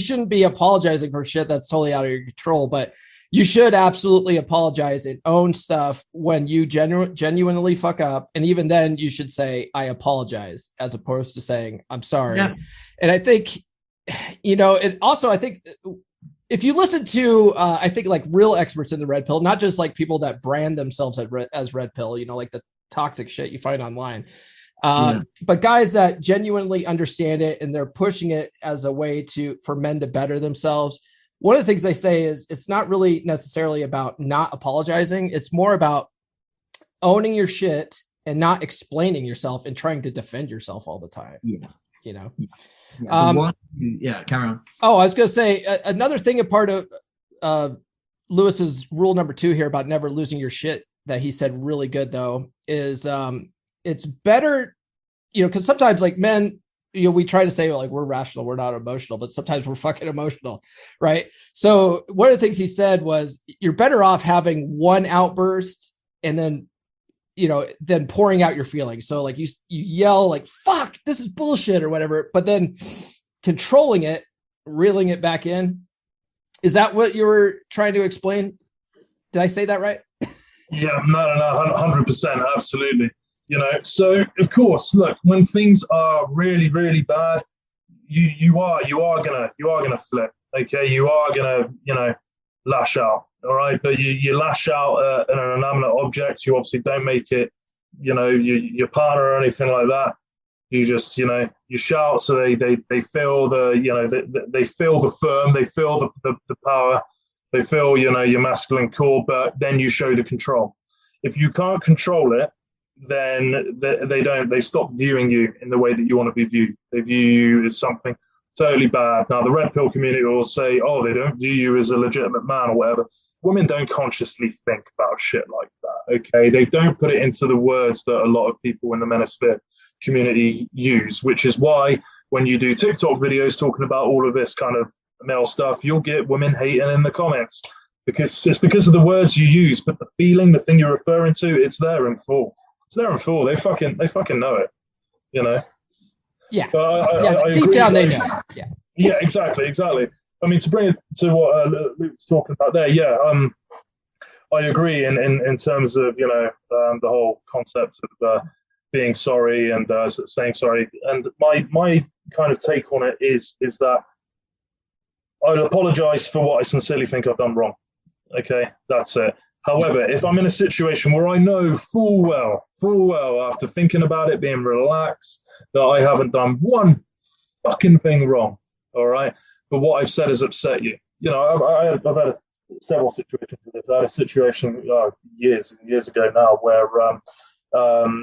shouldn't be apologizing for shit that's totally out of your control, but you should absolutely apologize and own stuff when you genuinely fuck up. And even then you should say, I apologize, as opposed to saying, I'm sorry. Yeah. And I think, it also, I think if you listen to, I think like real experts in the red pill, not just like people that brand themselves as red pill, like the toxic shit you find online, but guys that genuinely understand it and they're pushing it as a way for men to better themselves. One of the things they say is it's not really necessarily about not apologizing. It's more about owning your shit and not explaining yourself and trying to defend yourself all the time. Yeah. Carry on. Oh, I was going to say another thing, a part of Lewis's rule number 2 here about never losing your shit that he said really good though, is it's better, because sometimes like men, we try to say like we're rational, we're not emotional, but sometimes we're fucking emotional, right? So one of the things he said was you're better off having one outburst and then, then pouring out your feelings. So like you yell like, fuck, this is bullshit or whatever, but then controlling it, reeling it back in. Is that what you were trying to explain? Did I say that right? Yeah, no, 100%, absolutely. So of course, look, when things are really, really bad, you are gonna flip. Okay, you are gonna, lash out. All right, but you lash out at an inanimate object. You obviously don't make it, your partner or anything like that. You just, you shout so they feel they feel the firm, they feel the power, they feel your masculine core, but then you show the control. If you can't control it, then they stop viewing you in the way that you want to be viewed. They view you as something totally bad. Now, the red pill community will say, oh, they don't view you as a legitimate man or whatever. Women don't consciously think about shit like that, okay? They don't put it into the words that a lot of people in the manosphere community use, which is why when you do TikTok videos talking about all of this kind of male stuff, you'll get women hating in the comments because it's because of the words you use, but the feeling, the thing you're referring to, it's there in full. It's there in full. They fucking know it, you know? Yeah. I deep agree. down they know. Yeah. Yeah, exactly. I mean, to bring it to what Luke was talking about there, I agree in terms of, you know, the whole concept of being sorry and saying sorry. And my kind of take on it is that I'll apologize for what I sincerely think I've done wrong. Okay, that's it. However, if I'm in a situation where I know full well, after thinking about it, being relaxed, that I haven't done one fucking thing wrong, all right, but what I've said has upset you. You know, I've had several situations of this. I had a situation years and years ago now where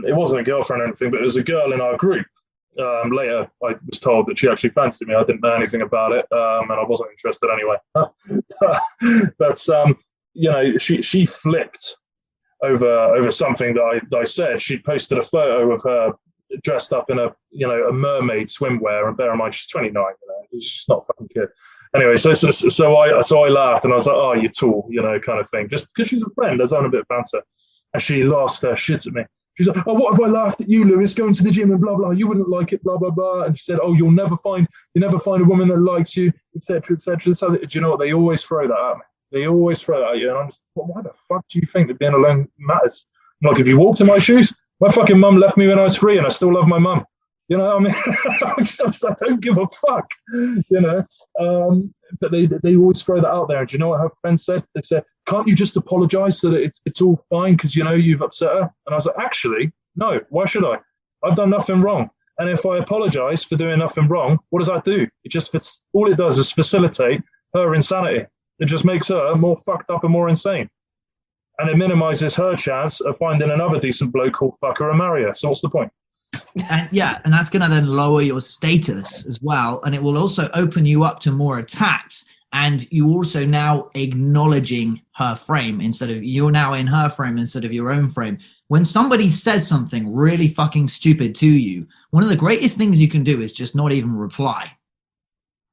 it wasn't a girlfriend or anything, but it was a girl in our group. Later, I was told that she actually fancied me. I didn't know anything about it, and I wasn't interested anyway. But you know, she flipped over something that I said. She posted a photo of her dressed up in a mermaid swimwear, and bear in mind she's 29. You know, she's not a fucking kid. Anyway, so I laughed and I was like, "Oh, you tool," you know, kind of thing. Just because she's a friend, I was on a bit of banter, and she lost her shit at me. She's like, "Oh, what if I laughed at you, Lewis, going to the gym and blah blah? You wouldn't like it, blah blah blah." And she said, "Oh, you'll never find a woman that likes you, etc. etc." So, do you know what? They always throw that at me. They always throw that at you, and I'm just, well, why the fuck do you think that being alone matters? Like, if you walked in my shoes, my fucking mum left me when I was 3, and I still love my mum. You know, I mean, I don't give a fuck. You know, but they always throw that out there. And do you know what her friend said? They said, "Can't you just apologise so that it's all fine because you know you've upset her?" And I was like, "Actually, no. Why should I? I've done nothing wrong. And if I apologise for doing nothing wrong, what does that do? All it does is facilitate her insanity. It just makes her more fucked up and more insane. And it minimises her chance of finding another decent bloke called fuck her and marry her. So what's the point?" And that's going to then lower your status as well. And it will also open you up to more attacks. And you also now acknowledging her frame you're now in her frame instead of your own frame. When somebody says something really fucking stupid to you, one of the greatest things you can do is just not even reply.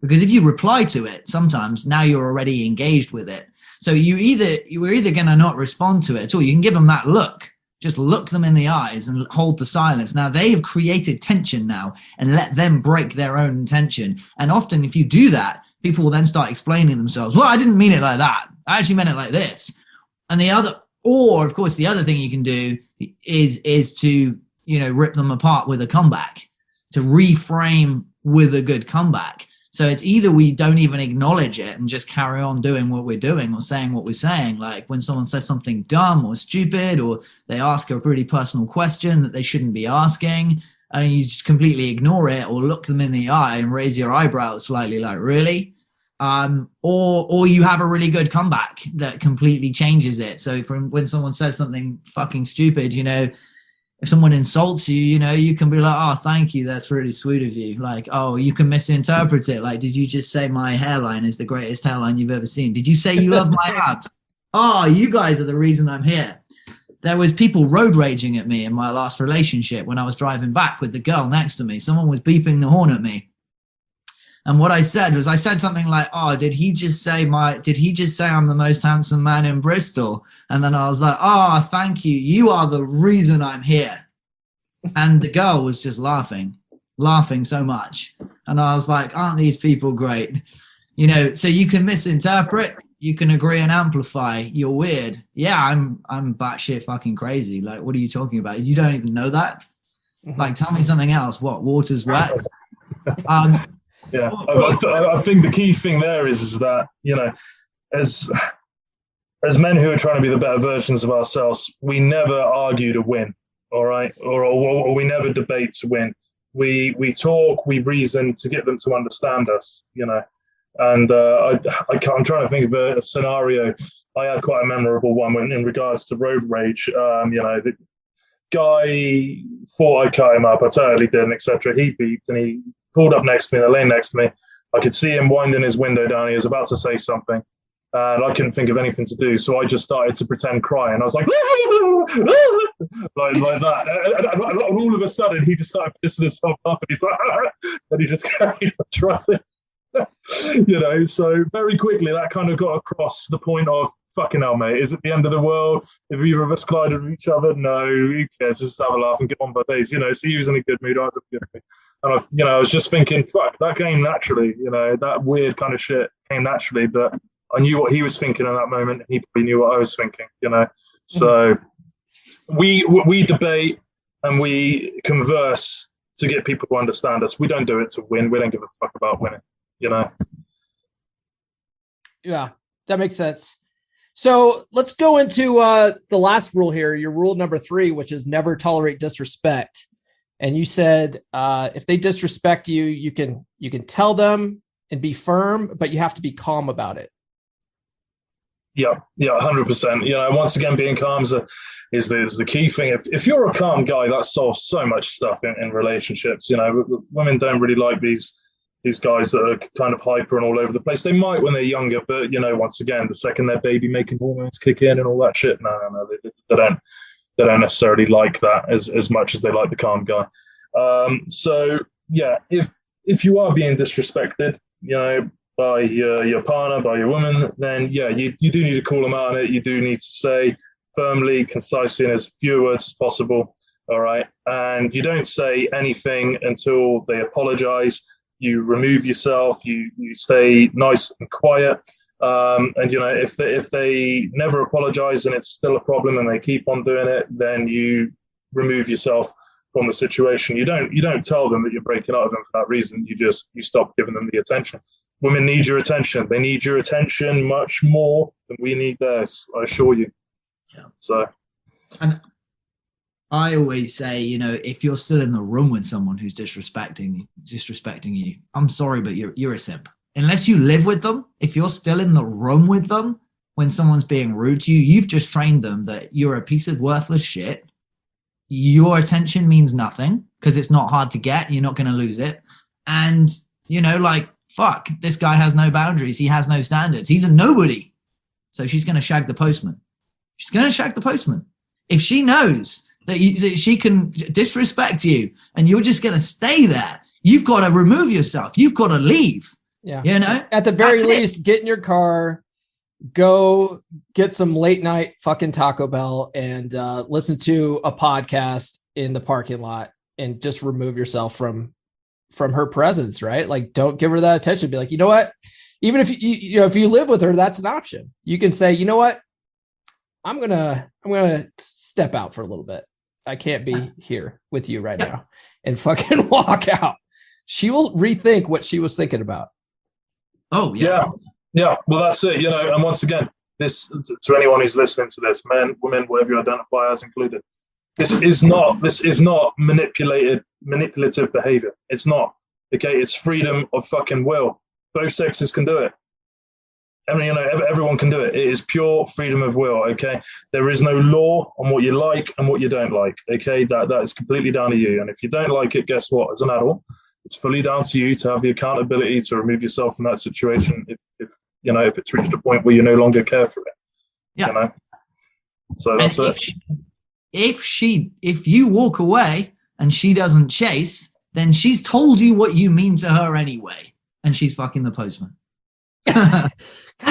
Because if you reply to it, sometimes now you're already engaged with it. So you're either going to not respond to it at all. You can give them that look. Just look them in the eyes and hold the silence. Now they have created tension now, and let them break their own tension. And often if you do that, people will then start explaining themselves. Well, I didn't mean it like that. I actually meant it like this. And the other thing you can do is to, you know, rip them apart with a comeback, to reframe with a good comeback. So it's either we don't even acknowledge it and just carry on doing what we're doing or saying what we're saying. Like when someone says something dumb or stupid, or they ask a pretty personal question that they shouldn't be asking, and you just completely ignore it or look them in the eye and raise your eyebrows slightly like, really? Or you have a really good comeback that completely changes it. So from when someone says something fucking stupid, you know, if someone insults you, you know, you can be like, "Oh, thank you. That's really sweet of you." Like, oh, you can misinterpret it. Like, did you just say my hairline is the greatest hairline you've ever seen? Did you say you love my abs? Oh, you guys are the reason I'm here. There was people road raging at me in my last relationship when I was driving back with the girl next to me. Someone was beeping the horn at me. And what I said something like, "Oh, did he just say I'm the most handsome man in Bristol?" And then I was like, "Oh, thank you. You are the reason I'm here." And the girl was just laughing so much. And I was like, "Aren't these people great?" You know, so you can misinterpret, you can agree and amplify. You're weird. Yeah, I'm batshit fucking crazy. Like, what are you talking about? You don't even know that? Like, tell me something else. What, water's wet? Yeah, I think the key thing there is that, you know, as men who are trying to be the better versions of ourselves, we never argue to win, all right, or we never debate to win. We talk, we reason to get them to understand us, you know. And I'm trying to think of a scenario. I had quite a memorable one in regards to road rage. You know, guy thought I cut him up. I totally didn't, etc. He beeped and he pulled up next to me, in the lane next to me. I could see him winding his window down. He was about to say something. And I couldn't think of anything to do. So I just started to pretend crying. I was like, like that. And all of a sudden, he just started pissing himself off. And he's like, and he just carried on driving. So very quickly, that kind of got across the point of, fucking hell, mate, is it the end of the world? If either of us collided with each other? No, who cares? Just have a laugh and get on by days. So he was in a good mood. I was in a good mood. And I was just thinking, fuck, that came naturally. That weird kind of shit came naturally. But I knew what he was thinking in that moment. And he probably knew what I was thinking. So we debate and we converse to get people to understand us. We don't do it to win. We don't give a fuck about winning. Yeah, that makes sense. So let's go into the last rule here, your rule number 3, which is never tolerate disrespect. And you said if they disrespect you, you can tell them and be firm, but you have to be calm about it. Yeah, 100%. Once again, being calm is the key thing. If you're a calm guy, that solves so much stuff in relationships. Women don't really like these guys that are kind of hyper and all over the place. They might when they're younger, but once again, the second their baby making hormones kick in and all that shit, no, they don't necessarily like that as much as they like the calm guy. So yeah, if you are being disrespected, by your partner, by your woman, then yeah, you do need to call them out on it. You do need to say firmly, concisely, in as few words as possible. All right, and you don't say anything until they apologize. You remove yourself. You stay nice and quiet. And if they never apologize and it's still a problem and they keep on doing it, then you remove yourself from the situation. You don't tell them that you're breaking up with them for that reason. You stop giving them the attention. Women need your attention. They need your attention much more than we need theirs, I assure you. Yeah. So, and I always say, if you're still in the room with someone who's disrespecting you, I'm sorry, but you're a simp. Unless you live with them, if you're still in the room with them when someone's being rude to you, you've just trained them that you're a piece of worthless shit. Your attention means nothing because it's not hard to get. You're not going to lose it. And, fuck, this guy has no boundaries. He has no standards. He's a nobody. So she's going to shag the postman. If she knows that she can disrespect you and you're just going to stay there, you've got to remove yourself. You've got to leave. Yeah. At the very least, get in your car, go get some late night fucking Taco Bell and listen to a podcast in the parking lot and just remove yourself from her presence, right? Like, don't give her that attention. Be like, you know what? Even if if you live with her, that's an option. You can say, you know what? I'm gonna step out for a little bit. I can't be here with you right now, and fucking walk out. She will rethink what she was thinking about. Oh yeah. Well, that's it. And once again, this to anyone who's listening to this, men, women, whatever you identify as included. This is not manipulative behavior. It's not. Okay, it's freedom of fucking will. Both sexes can do it. I mean, everyone can do it. It is pure freedom of will. Okay, there is no law on what you like and what you don't like. Okay, that is completely down to you. And if you don't like it, guess what? As an adult, it's fully down to you to have the accountability to remove yourself from that situation. If it's reached a point where you no longer care for it. Yeah. So that's it. If you walk away and she doesn't chase, then she's told you what you mean to her anyway, and she's fucking the postman. God,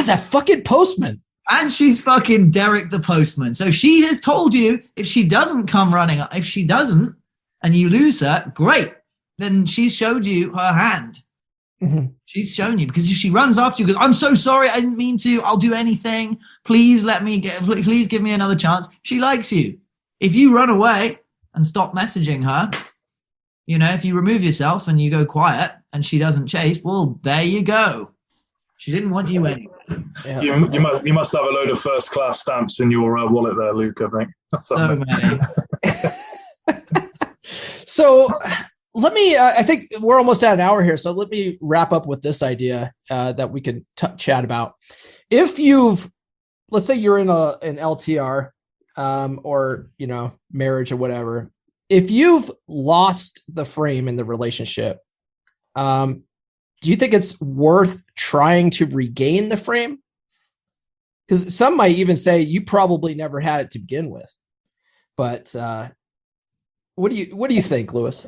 that fucking postman. And she's fucking Derek the postman. So she has told you if she doesn't come running, if she doesn't, and you lose her, great. Then she's showed you her hand. Mm-hmm. She's shown you, because if she runs after you, goes, I'm so sorry, I didn't mean to. I'll do anything. Please please give me another chance. She likes you. If you run away and stop messaging her, if you remove yourself and you go quiet and she doesn't chase, well, there you go. She didn't want you anyway. Yeah. You must have a load of first class stamps in your wallet there, Luke, I think. So many. So let me, I think we're almost at an hour here. So let me wrap up with this idea that we can chat about. If let's say you're in an LTR, or, marriage or whatever, if you've lost the frame in the relationship, do you think it's worth trying to regain the frame? Because some might even say you probably never had it to begin with. But what do you think, Lewis?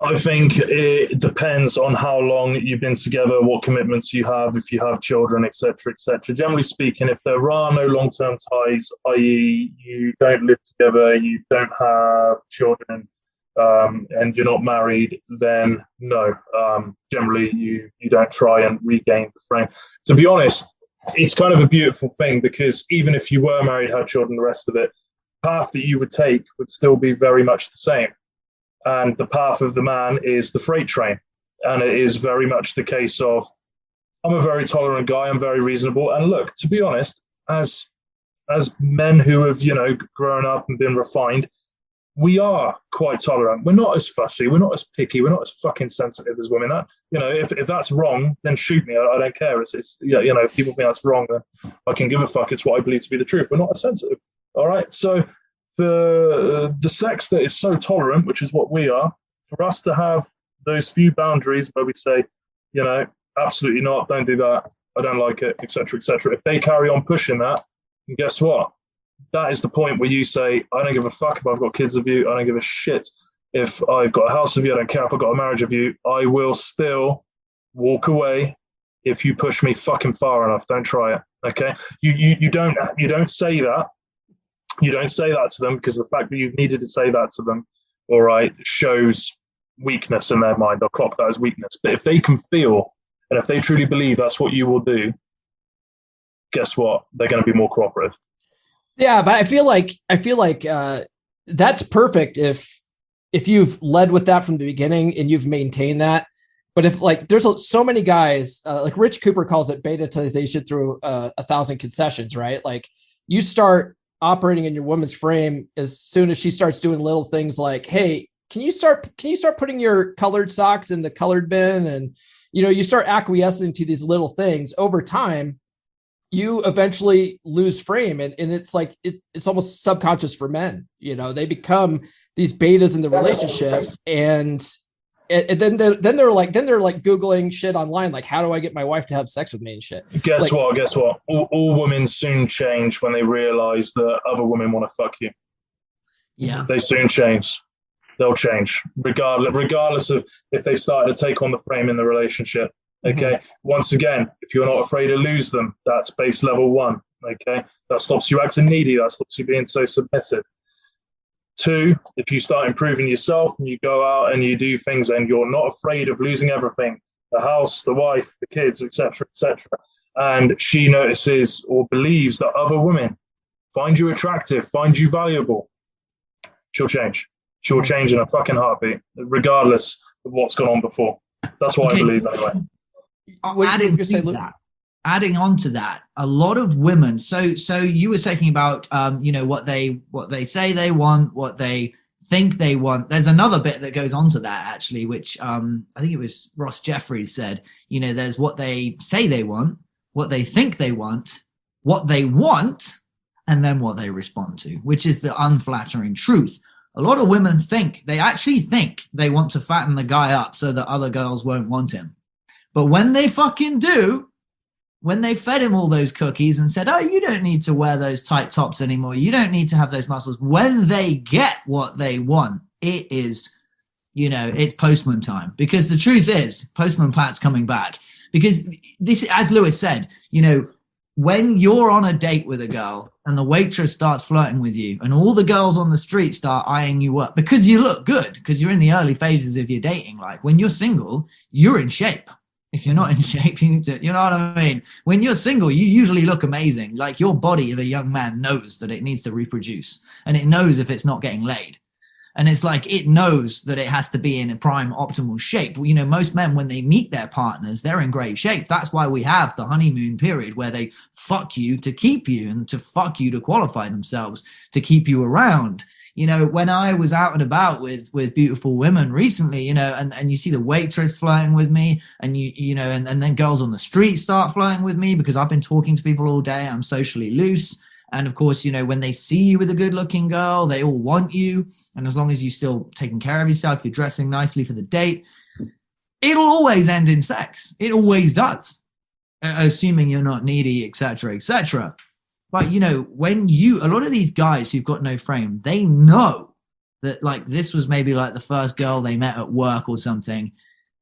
I think it depends on how long you've been together, what commitments you have, if you have children, etc., etc. Generally speaking, if there are no long-term ties, i.e., you don't live together, you don't have children, and you're not married, then no. Generally, you don't try and regain the frame. To be honest, it's kind of a beautiful thing, because even if you were married, had children, the rest of it, the path that you would take would still be very much the same. And the path of the man is the freight train. And it is very much the case of, I'm a very tolerant guy, I'm very reasonable. And look, to be honest, as men who have, grown up and been refined, we are quite tolerant. We're not as fussy, we're not as picky, we're not as fucking sensitive as women. That, if that's wrong, then shoot me. I don't care. It's if people think that's wrong, then I can give a fuck. It's what I believe to be the truth. We're not as sensitive. All right. So the sex that is so tolerant, which is what we are, for us to have those few boundaries where we say, absolutely not, don't do that, I don't like it, etc., etc. If they carry on pushing that, and guess what? That is the point where you say, I don't give a fuck if I've got kids of you, I don't give a shit if I've got a house of you, I don't care if I've got a marriage of you, I will still walk away if you push me fucking far enough. Don't try it. Okay? You don't say that. You don't say that to them, because the fact that you've needed to say that to them, all right, shows weakness in their mind. They'll clock that as weakness. But if they can feel, and if they truly believe that's what you will do, guess what? They're going to be more cooperative. Yeah, but I feel like that's perfect if you've led with that from the beginning and you've maintained that. But if there's so many guys, like Rich Cooper calls it betatization through 1,000 concessions, right? Like you start operating in your woman's frame as soon as she starts doing little things like, hey, can you start putting your colored socks in the colored bin? And, you start acquiescing to these little things. Over time, you eventually lose frame. And it's like, it's almost subconscious for men. They become these betas in the relationship, and then they're Googling shit online. Like, how do I get my wife to have sex with me and shit? Guess what? All women soon change when they realize that other women want to fuck you. Yeah. They soon change. They'll change regardless of if they started to take on the frame in the relationship. Okay. Mm-hmm. Once again, if you're not afraid to lose them, that's base level 1. Okay. That stops you acting needy. That stops you being so submissive. 2, if you start improving yourself and you go out and you do things and you're not afraid of losing everything, the house, the wife, the kids, etc., etc., and she notices or believes that other women find you attractive, find you valuable, she'll change. She'll change in a fucking heartbeat, regardless of what's gone on before. That's what I believe, anyway. Adding on to that, a lot of women. So you were talking about, what they say they want, what they think they want. There's another bit that goes on to that, actually, which I think it was Ross Jeffries said. There's what they say they want, what they think they want, and then what they respond to, which is the unflattering truth. A lot of women actually think they want to fatten the guy up so that other girls won't want him. But when they fucking do, when they fed him all those cookies and said, oh, you don't need to wear those tight tops anymore, you don't need to have those muscles, when they get what they want, it is, it's postman time. Because the truth is, Postman Pat's coming back. Because this, as Lewis said, when you're on a date with a girl and the waitress starts flirting with you and all the girls on the street start eyeing you up because you look good, because you're in the early phases of your dating life. When you're single, you're in shape. If you're not in shape, you need to, you know what I mean? When you're single, you usually look amazing. Like, your body of a young man knows that it needs to reproduce, and it knows if it's not getting laid. And it's like, it knows that it has to be in a prime optimal shape. Most men, when they meet their partners, they're in great shape. That's why we have the honeymoon period where they fuck you to keep you, and to fuck you to qualify themselves to keep you around. When I was out and about with beautiful women recently, and you see the waitress flirting with me, and and then girls on the street start flirting with me because I've been talking to people all day. I'm socially loose. And of course, you know, when they see you with a good looking girl, they all want you. And as long as you're still taking care of yourself, you're dressing nicely for the date, it'll always end in sex. It always does, assuming you're not needy, etc., etc. But, you know, a lot of these guys who've got no frame, they know that like this was maybe like the first girl they met at work or something.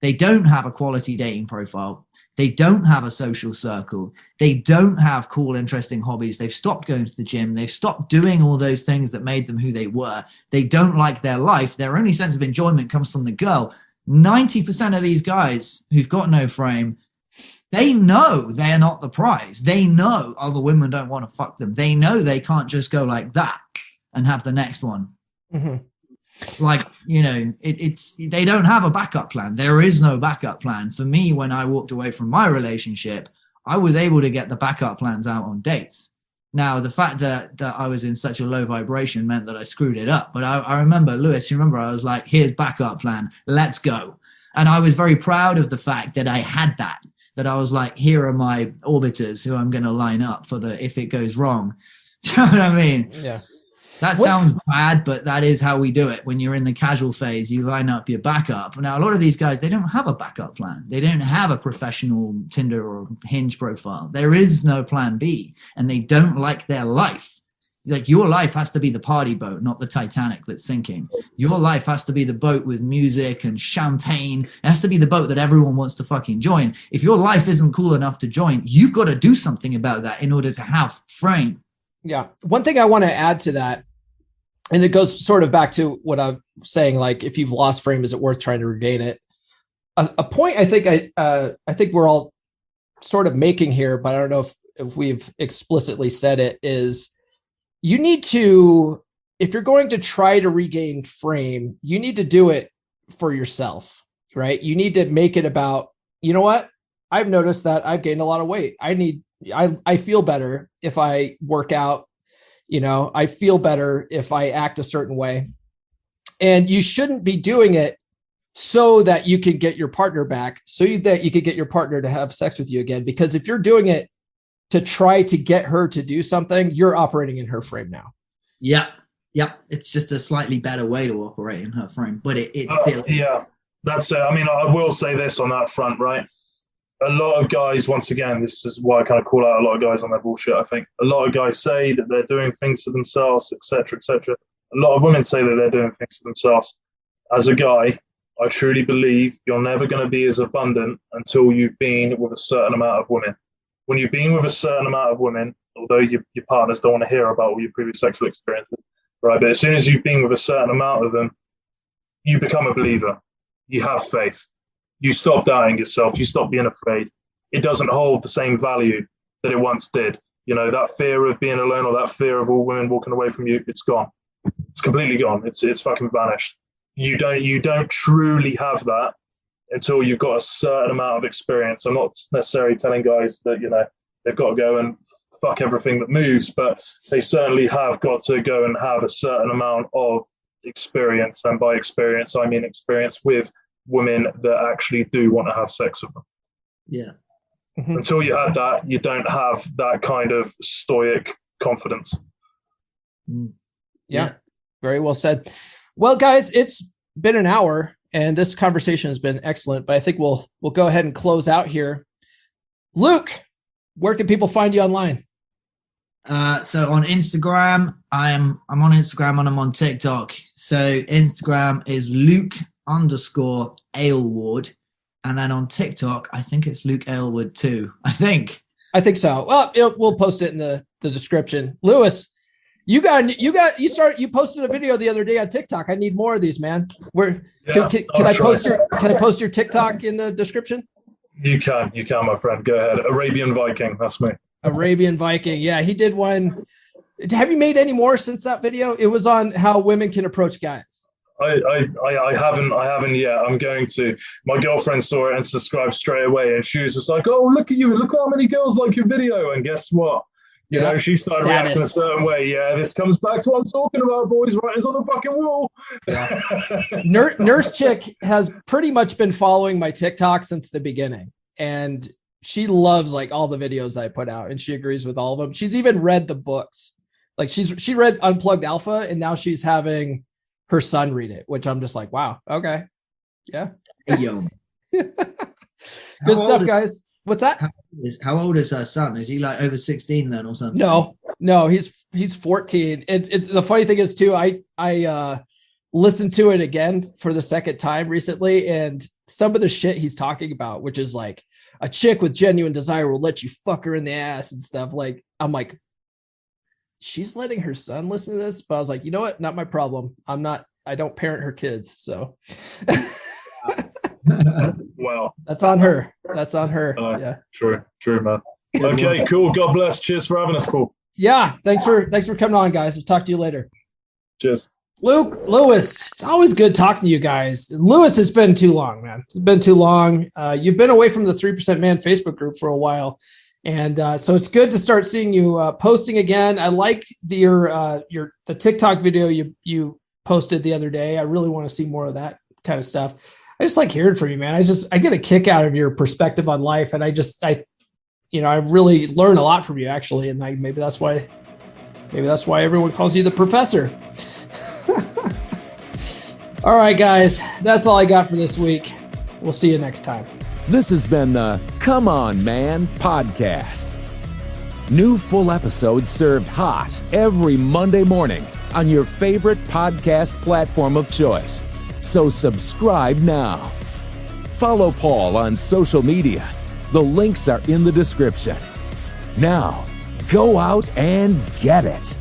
They don't have a quality dating profile. They don't have a social circle. They don't have cool, interesting hobbies. They've stopped going to the gym. They've stopped doing all those things that made them who they were. They don't like their life. Their only sense of enjoyment comes from the girl. 90% of these guys who've got no frame, they know they're not the prize. They know other women don't want to fuck them. They know they can't just go like that and have the next one. Mm-hmm. Like, you know, they don't have a backup plan. There is no backup plan. For me, when I walked away from my relationship, I was able to get the backup plans out on dates. Now, the fact that I was in such a low vibration meant that I screwed it up. But I remember, Lewis, you remember, I was like, here's backup plan. Let's go. And I was very proud of the fact that I had that I was like, here are my orbiters who I'm going to line up for if it goes wrong. Do you know what I mean? Yeah. That sounds bad, but that is how we do it. When you're in the casual phase, you line up your backup. Now, a lot of these guys, they don't have a backup plan. They don't have a professional Tinder or Hinge profile. There is no plan B, and they don't like their life. Like, your life has to be the party boat, not the Titanic that's sinking. Your life has to be the boat with music and champagne. It has to be the boat that everyone wants to fucking join. If your life isn't cool enough to join, you've got to do something about that in order to have frame. Yeah. One thing I want to add to that, and it goes sort of back to what I'm saying, like, if you've lost frame, is it worth trying to regain it? A point I think we're all sort of making here, but I don't know if we've explicitly said it, is you need to, if you're going to try to regain frame, you need to do it for yourself, right? You need to make it about, you know what? I've noticed that I've gained a lot of weight. I feel better if I work out, you know, I feel better if I act a certain way. And you shouldn't be doing it so that you can get your partner back, so that you could get your partner to have sex with you again. Because if you're doing it to try to get her to do something, you're operating in her frame now. Yeah. It's just a slightly better way to operate in her frame, but it's still. Yeah, that's it. I mean, I will say this on that front, right? A lot of guys, once again, this is why I kind of call out a lot of guys on their bullshit. I think a lot of guys say that they're doing things to themselves, etc., etc. A lot of women say that they're doing things to themselves. As a guy, I truly believe you're never going to be as abundant until you've been with a certain amount of women. When you've been with a certain amount of women, although your partners don't want to hear about all your previous sexual experiences, right? But as soon as you've been with a certain amount of them, you become a believer. You have faith. You stop doubting yourself. You stop being afraid. It doesn't hold the same value that it once did. You know, that fear of being alone, or that fear of all women walking away from you, it's gone. It's completely gone. It's fucking vanished. You don't truly have that until you've got a certain amount of experience. I'm not necessarily telling guys that, you know, they've got to go and fuck everything that moves, but they certainly have got to go and have a certain amount of experience. And by experience, I mean experience with women that actually do want to have sex with them. Yeah. Until you have that, you don't have that kind of stoic confidence. Yeah. Very well said. Well, guys, it's been an hour and this conversation has been excellent, but I think we'll go ahead and close out here. Luke, where can people find you online? So on Instagram, I'm on Instagram and I'm on TikTok. So Instagram is Luke_Aylward. And then on TikTok, I think it's Luke Aylward too. I think so. Well, we'll post it in the description. Lewis, you posted a video the other day on TikTok. I need more of these, man. Can I post your TikTok in the description? You can, my friend. Go ahead. Arabian Viking. That's me. Arabian Viking. Yeah, he did one. Have you made any more since that video? It was on how women can approach guys. I haven't yet. I'm going to. My girlfriend saw it and subscribed straight away, and she was just like, "Oh, look at you! Look how many girls like your video!" And guess what? You know, she started reacting a certain way. Yeah, this comes back to what I'm talking about, boys. Writings on the fucking wall. Yeah. Nurse Chick has pretty much been following my TikTok since the beginning, and she loves like all the videos that I put out, and she agrees with all of them. She's even read the books. Like she read Unplugged Alpha, and now she's having her son read it, which I'm just like, wow, okay, yeah. Hey, yo. Good stuff, guys. What's that? How old is her son? Is he like over 16 then or something? No, he's 14. The funny thing is too, I listened to it again for the second time recently, and some of the shit he's talking about, which is like a chick with genuine desire will let you fuck her in the ass and stuff. Like, I'm like, she's letting her son listen to this, but I was like, you know what? Not my problem. I don't parent her kids, so. Well, that's on her. Yeah. True, man. Okay, cool. God bless. Cheers for having us, Paul. Yeah. Thanks for coming on, guys. I'll talk to you later. Cheers. Lewis, it's always good talking to you guys. Lewis, it's been too long, man. It's been too long. You've been away from the 3% Man Facebook group for a while. And so it's good to start seeing you posting again. I like the TikTok video you posted the other day. I really want to see more of that kind of stuff. I just like hearing from you, man. I get a kick out of your perspective on life, and I really learn a lot from you, actually. And maybe that's why everyone calls you the professor. All right, guys, that's all I got for this week. We'll see you next time. This has been the Come On Man podcast. New full episodes served hot every Monday morning on your favorite podcast platform of choice. So subscribe now. Follow Paul on social media. The links are in the description. Now, go out and get it.